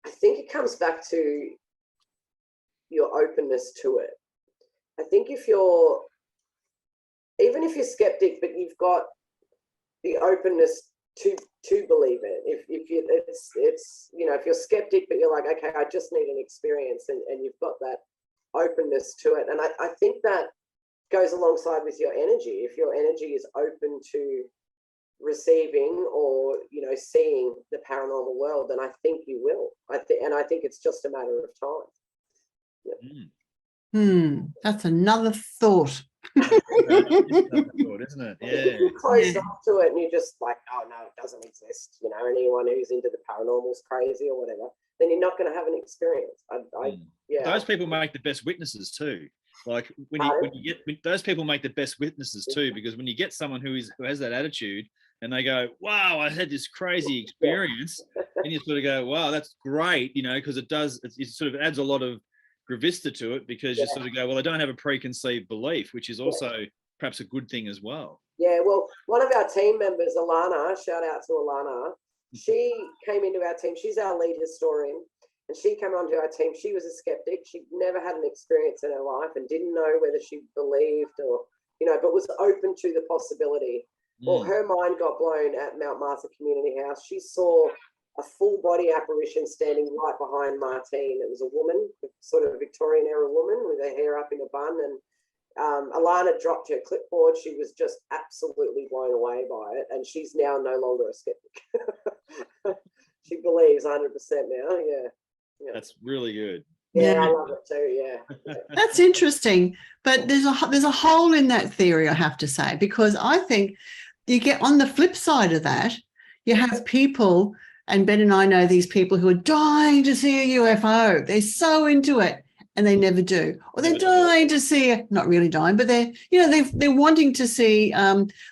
I think it comes back to your openness to it. I think even if you're skeptic, but you've got the openness to believe it. If you're skeptic, but you're like, okay, I just need an experience, and you've got that openness to it. And I think that goes alongside with your energy. If your energy is open to receiving or seeing the paranormal world, then I think you will. I think it's just a matter of time. That's another thought. Isn't it? Yeah. You close off to it and you're just like, oh no, it doesn't exist. Anyone who's into the paranormal is crazy or whatever, then you're not going to have an experience. Those people make the best witnesses too. Like when you get those people make the best witnesses too, because when you get someone who has that attitude and they go, wow, I had this crazy experience, and you sort of go, wow, that's great, because it sort of adds a lot of gravista to it, because you sort of go, well, I don't have a preconceived belief, which is also perhaps a good thing as well. Yeah, well, one of our team members, Alana, shout out to Alana, she came into our team. She's our lead historian, and she came onto our team. She was a skeptic. She'd never had an experience in her life and didn't know whether she believed or, but was open to the possibility. Well, her mind got blown at Mount Martha Community House. She saw a full body apparition standing right behind Martine. It was a woman, sort of a Victorian era woman with her hair up in a bun. And Alana dropped her clipboard. She was just absolutely blown away by it. And she's now no longer a skeptic. She believes 100% now. Yeah. That's really good. Yeah, I love it too. Yeah. That's interesting. But there's a hole in that theory, I have to say, because I think you get on the flip side of that, you have people, and Ben and I know these people who are dying to see a UFO. They're so into it, and they never do. Or they're dying to see it, not really dying, but they're wanting to see,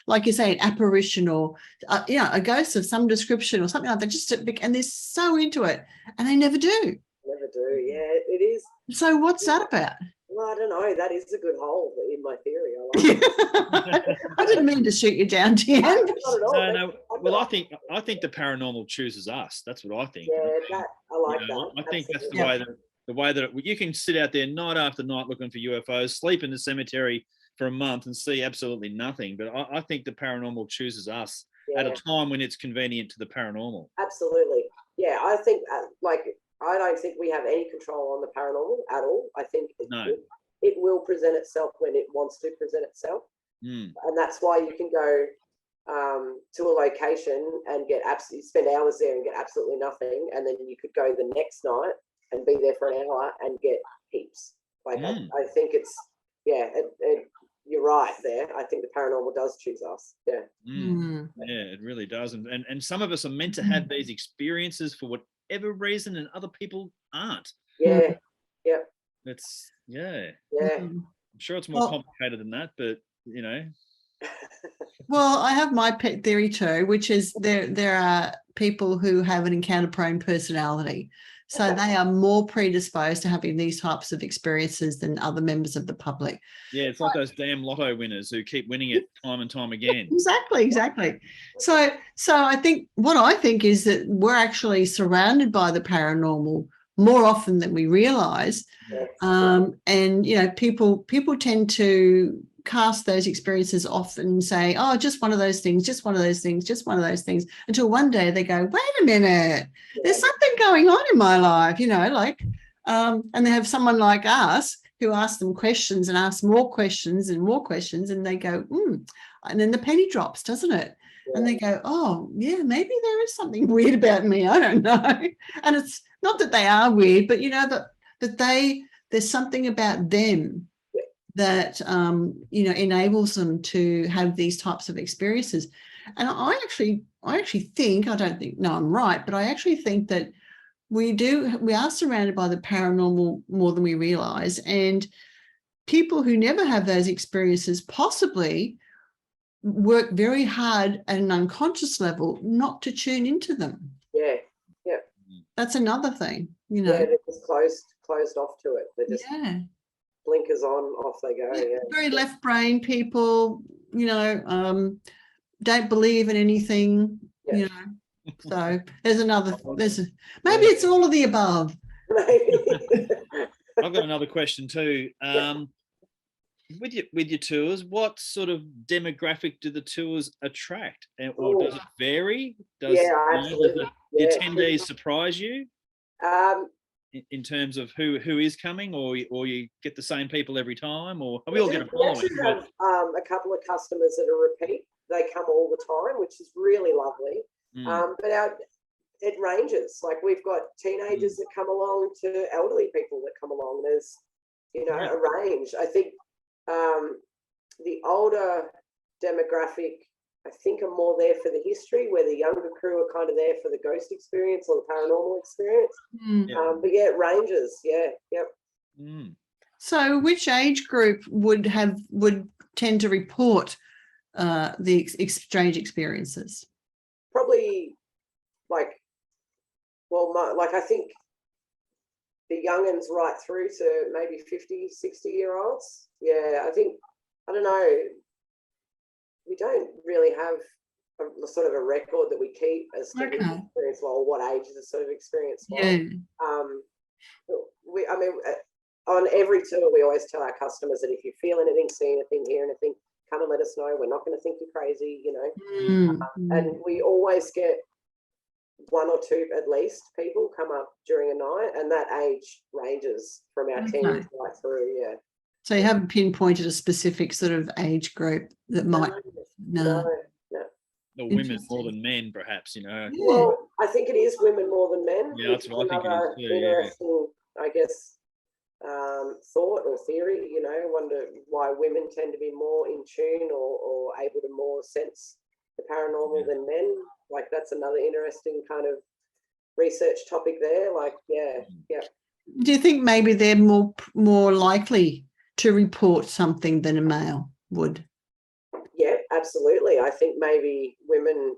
like you say, an apparition or a ghost of some description or something like that. And they're so into it, and they never do. Never do. Yeah, it is. So what's that about? Well, I don't know. That is a good hole in my theory. I like it. I didn't mean to shoot you down, Deanne. Not at all. No. Well, I think the paranormal chooses us. That's what I think. Yeah, I like You know, that. I think that's Absolutely. the way that you can sit out there night after night looking for UFOs, sleep in the cemetery for a month and see absolutely nothing. But I think the paranormal chooses us at a time when it's convenient to the paranormal. Absolutely. Yeah, I think I don't think we have any control on the paranormal at all. I think it will present itself when it wants to present itself. And that's why you can go to a location and spend hours there and get absolutely nothing. And then you could go the next night and be there for an hour and get heaps. Like, I think it's, you're right there. I think the paranormal does choose us. Yeah. Yeah, it really does. And some of us are meant to have these experiences for whatever reason, and other people aren't. Yeah. Yeah. It's I'm sure it's more complicated than that, but you know. Well, I have my pet theory too, which is there are people who have an encounter-prone personality. So they are more predisposed to having these types of experiences than other members of the public. Yeah, it's like those damn lotto winners who keep winning it time and time again. Exactly. So I think is that we're actually surrounded by the paranormal more often than we realize. And you know, people tend to cast those experiences off and say, oh, just one of those things, until one day they go, wait a minute, there's something going on in my life, you know, like, and they have someone like us who asks them questions and asks more questions and more questions, and they go, and then the penny drops, doesn't it? And they go, oh, yeah, maybe there is something weird about me. I don't know. And it's not that they are weird, but, you know, that there's something about them that, you know, enables them to have these types of experiences. And I actually think, I'm right, but I actually think that we are surrounded by the paranormal more than we realize. And people who never have those experiences possibly work very hard at an unconscious level not to tune into them. Yeah. That's another thing, you know. Yeah, they're just closed off to it. They're just blinkers on, off they go. Yeah. Very left brain people, you know, don't believe in anything, you know. So maybe it's all of the above. I've got another question too. With your tours, what sort of demographic do the tours attract, or does it vary? Absolutely. The attendees surprise you in terms of who is coming, or you get the same people every time, or we all get a following? We have a couple of customers that are repeat. They come all the time, which is really lovely. But it ranges. Like, we've got teenagers that come along to elderly people that come along. There's, you know, a range. I think the older demographic, I think, are more there for the history, where the younger crew are kind of there for the ghost experience or the paranormal experience. But yeah, it ranges. So which age group would tend to report the strange experiences? Probably I think the young'uns right through to maybe 50, 60-year-olds. Yeah, I don't know. We don't really have a sort of a record that we keep as to experience, well, what age is a sort of experience. On every tour, we always tell our customers that if you feel anything, see anything, hear anything, come and let us know. We're not going to think you're crazy, you know. And we always get one or two, at least, people come up during a night, and that age ranges from our teens right through. So you haven't pinpointed a specific sort of age group that might. No. Or women more than men, perhaps, you know. Well, I think it is women more than men. Yeah, that's what I think it is too. Interesting, I guess, thought or theory. You know, wonder why women tend to be more in tune or able to more sense the paranormal than men. Like, that's another interesting kind of research topic there. Like, Do you think maybe they're more likely to report something than a male would? Yeah, absolutely. I think maybe women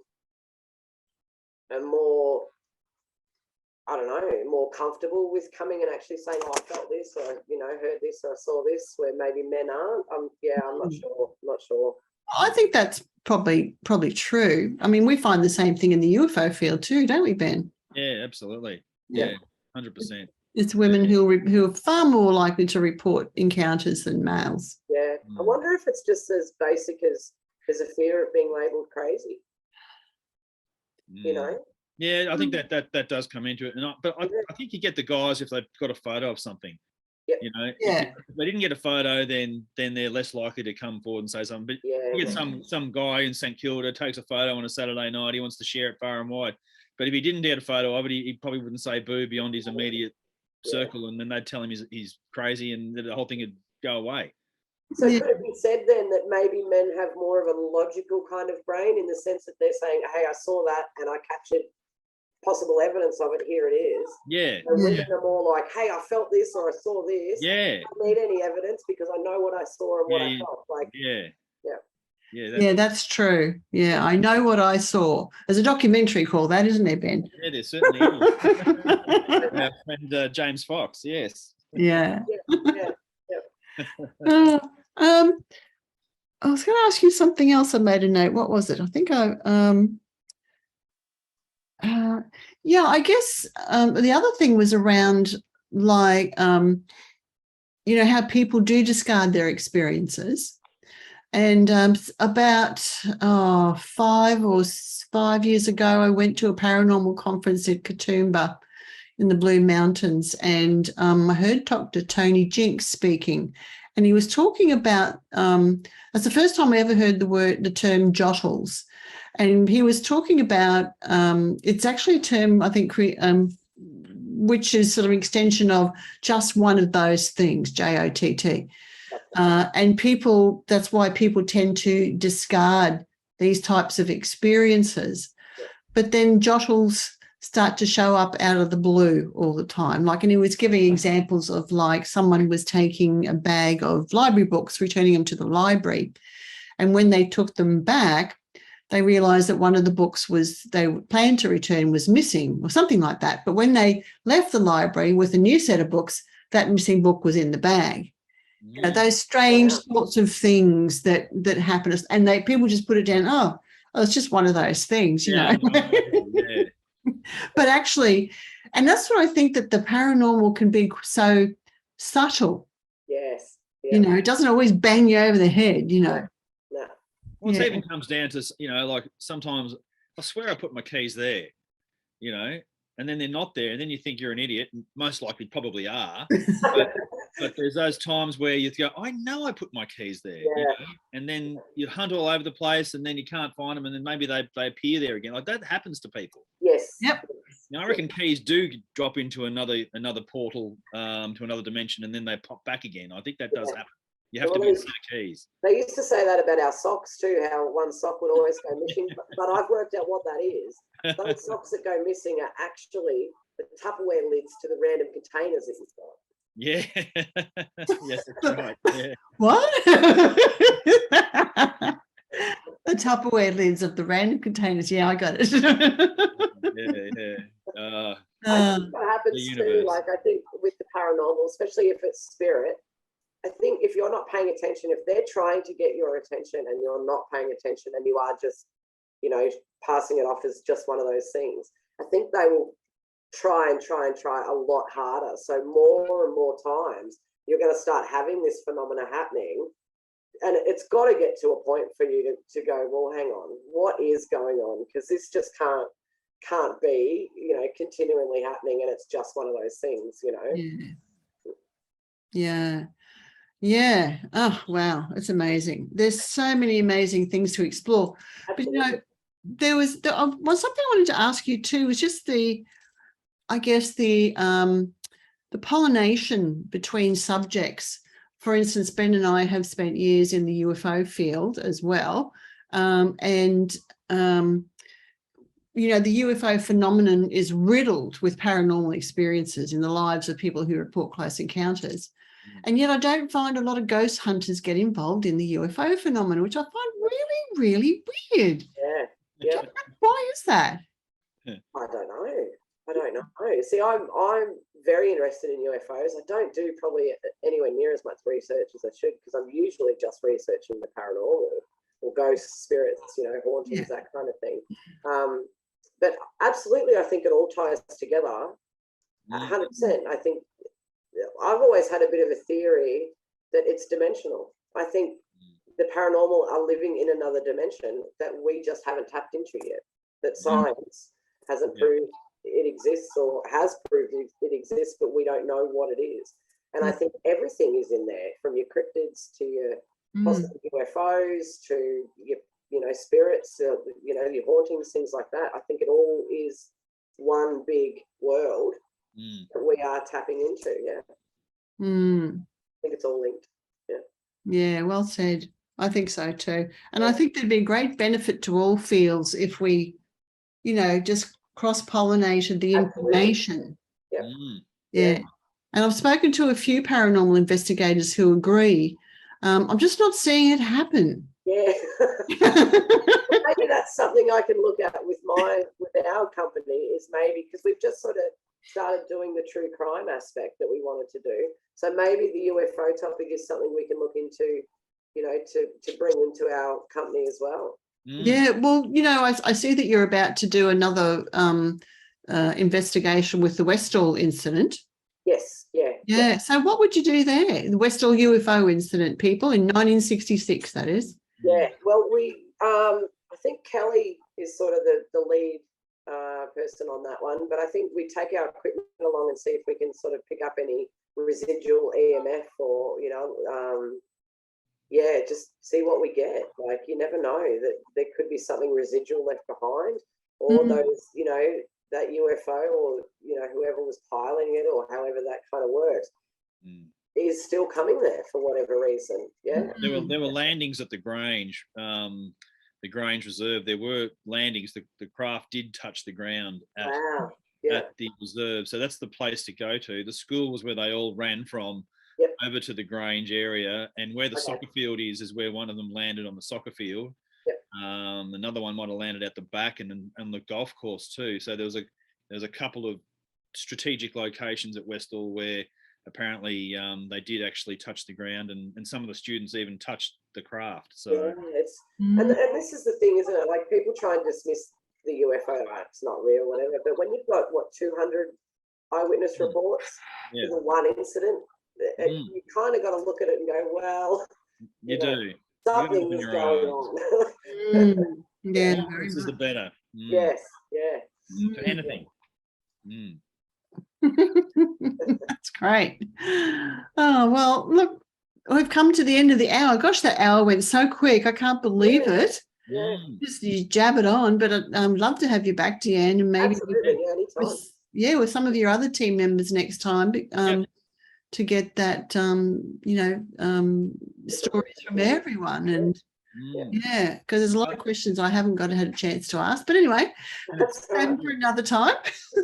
are more I don't know, more comfortable with coming and actually saying, oh, I felt this, or, you know, heard this, or I saw this, where maybe men aren't. I'm not sure. Not sure. I think that's probably true. I mean, we find the same thing in the UFO field too, don't we, Ben? Yeah, absolutely. Yeah. Yeah, 100%. It's women who are far more likely to report encounters than males. Yeah. I wonder if it's just as basic as a fear of being labelled crazy. You know? Yeah, I think that does come into it. But I think you get the guys if they've got a photo of something. Yep. You know, Yeah. if they didn't get a photo, then they're less likely to come forward and say something. But you get some guy in St Kilda takes a photo on a Saturday night, he wants to share it far and wide. But if he didn't get a photo of it, he probably wouldn't say boo beyond his immediate circle, and then they'd tell him he's crazy, and the whole thing would go away. So could it be said then that maybe men have more of a logical kind of brain, in the sense that they're saying, hey, I saw that and I captured possible evidence of it, here it is. Yeah. And women are more like, hey, I felt this or I saw this. Yeah. I don't need any evidence because I know what I saw and what I felt. Like, that's true. Yeah, I know what I saw. There's a documentary called that, isn't there, Ben? Yeah, there certainly is. Our friend James Fox, yes. Yeah. I was going to ask you something else. I made a note. What was it? I think I guess the other thing was around, like, you know, how people do discard their experiences. And about 5 years ago, I went to a paranormal conference at Katoomba in the Blue Mountains, and I heard Dr. Tony Jinks speaking, and he was talking about, that's the first time I ever heard the term jottles. And he was talking about, it's actually a term, I think, which is sort of an extension of just one of those things, JOTT. And people, that's why people tend to discard these types of experiences. But then jottles start to show up out of the blue all the time. Like, and he was giving examples of, like, someone was taking a bag of library books, returning them to the library. And when they took them back, they realised that one of the books they planned to return was missing, or something like that. But when they left the library with a new set of books, that missing book was in the bag. You know, those strange sorts of things that happen, and people just put it down. Oh, it's just one of those things, you know. But actually, and that's what I think, that the paranormal can be so subtle. Yes. Yeah. You know, it doesn't always bang you over the head, you know. No. Well, it even comes down to, you know, like, sometimes I swear I put my keys there, you know, and then they're not there, and then you think you're an idiot, and most likely probably are. But there's those times where you go, I know I put my keys there, you know? And then you hunt all over the place, and then you can't find them, and then maybe they appear there again. Like, that happens to people. Yes. Yep. Now, I reckon keys do drop into another portal, to another dimension, and then they pop back again. I think that does happen. You have to be a set of keys. They used to say that about our socks too, how one sock would always go missing. But I've worked out what that is. Those socks that go missing are actually the Tupperware lids to the random containers that you've got. Yeah. Yes, that's right. Yeah. What? The Tupperware lids of the random containers. Yeah, I got it. I think what happens too, like, I think with the paranormal, especially if it's spirit, I think if you're not paying attention, if they're trying to get your attention and you're not paying attention and you are just, you know, passing it off as just one of those things, I think they will try a lot harder. So more and more times you're going to start having this phenomena happening, and it's got to get to a point for you to go, well, hang on, what is going on? Because this just can't be, you know, continually happening, and it's just one of those things, you know. Yeah. Oh, wow, it's amazing. There's so many amazing things to explore. Absolutely. But, you know, there was something I wanted to ask you too, was just the pollination between subjects. For instance, Ben and I have spent years in the UFO field as well. You know, the UFO phenomenon is riddled with paranormal experiences in the lives of people who report close encounters. And yet I don't find a lot of ghost hunters get involved in the UFO phenomenon, which I find really, really weird. Yeah. Why is that? I don't know. I don't know. See, I'm very interested in UFOs. I don't do probably anywhere near as much research as I should, because I'm usually just researching the paranormal or ghosts, spirits, hauntings, that kind of thing. But absolutely, I think it all ties together. 100%. I think I've always had a bit of a theory that it's dimensional. I think the paranormal are living in another dimension that we just haven't tapped into yet, that science hasn't proved it exists, or has proved it exists, but we don't know what it is. And I think everything is in there, from your cryptids to your possible UFOs to your spirits, your hauntings, things like that. I think it all is one big world that we are tapping into. I think it's all linked. Yeah, well said. I think so too. And I think there'd be great benefit to all fields if we, just cross-pollinated the information. Yeah. And I've spoken to a few paranormal investigators who agree. I'm just not seeing it happen. Yeah. Maybe that's something I can look at with our company, is maybe because we've just sort of started doing the true crime aspect that we wanted to do. So maybe the UFO topic is something we can look into, to bring into our company as well. Yeah, well, I see that you're about to do another investigation with the Westall incident. Yes, yeah. So what would you do there? The Westall UFO incident, people, in 1966, that is. Yeah, well, I think Kelly is sort of the lead person on that one, but I think we take our equipment along and see if we can sort of pick up any residual EMF, or just see what we get. Like, you never know, that there could be something residual left behind, or those, that UFO, or whoever was piloting it, or however that kind of works, is still coming there for whatever reason. There were landings at the Grange, the Grange Reserve. There were landings. The craft did touch the ground at the reserve, so that's the place to go to. The school was where they all ran from, over to the Grange area, and where the soccer field is where one of them landed on the soccer field. Another one might have landed at the back and the golf course too. So there was a couple of strategic locations at Westall where apparently they did actually touch the ground, and some of the students even touched the craft. So and this is the thing, isn't it? Like, people try and dismiss the UFO, it's not real, whatever. But when you've got 200 eyewitness reports for the one incident, you kind of got to look at it and go, well, you do. Something is going on. This is the better. Yes, For anything. That's great. Oh, well, look, we've come to the end of the hour. Gosh, that hour went so quick. I can't believe it. Just you jab it on, but I'd love to have you back, Deanne, and maybe with some of your other team members next time, to get that stories from everyone. And because there's a lot of questions I haven't had a chance to ask. But anyway, for another time.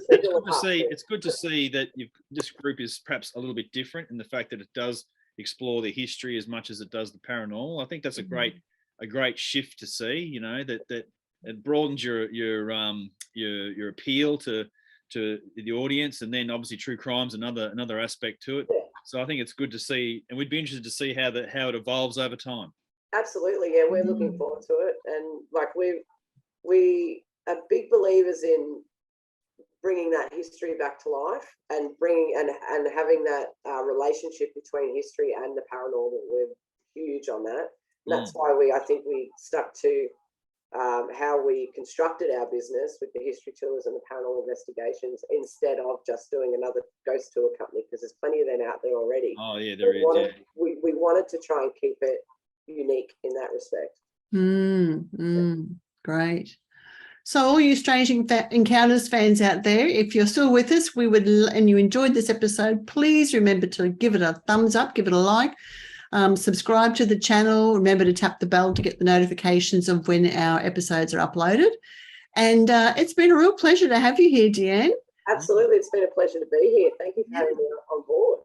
It's good to see that this group is perhaps a little bit different in the fact that it does explore the history as much as it does the paranormal. I think that's a great shift to see. That it broadens your appeal to the audience, and then obviously true crime's another aspect to it. So I think it's good to see, and we'd be interested to see how it evolves over time. Absolutely, we're looking forward to it, and like we are big believers in bringing that history back to life, and bringing and having that relationship between history and the paranormal. We're huge on that. And that's why I think we stuck to how we constructed our business with the history tours and the paranormal investigations, instead of just doing another ghost tour company, because there's plenty of them out there already. Oh yeah, there is. We wanted to try and keep it unique in that respect. Great. So all you Strange Encounters fans out there, if you're still with us, and you enjoyed this episode, please remember to give it a thumbs up, give it a like, subscribe to the channel. Remember to tap the bell to get the notifications of when our episodes are uploaded. And it's been a real pleasure to have you here, Deanne. Absolutely. It's been a pleasure to be here. Thank you for having me on board.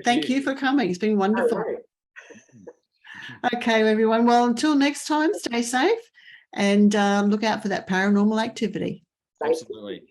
Thank you for coming. It's been wonderful. Okay, everyone. Well, until next time, stay safe and look out for that paranormal activity. Absolutely.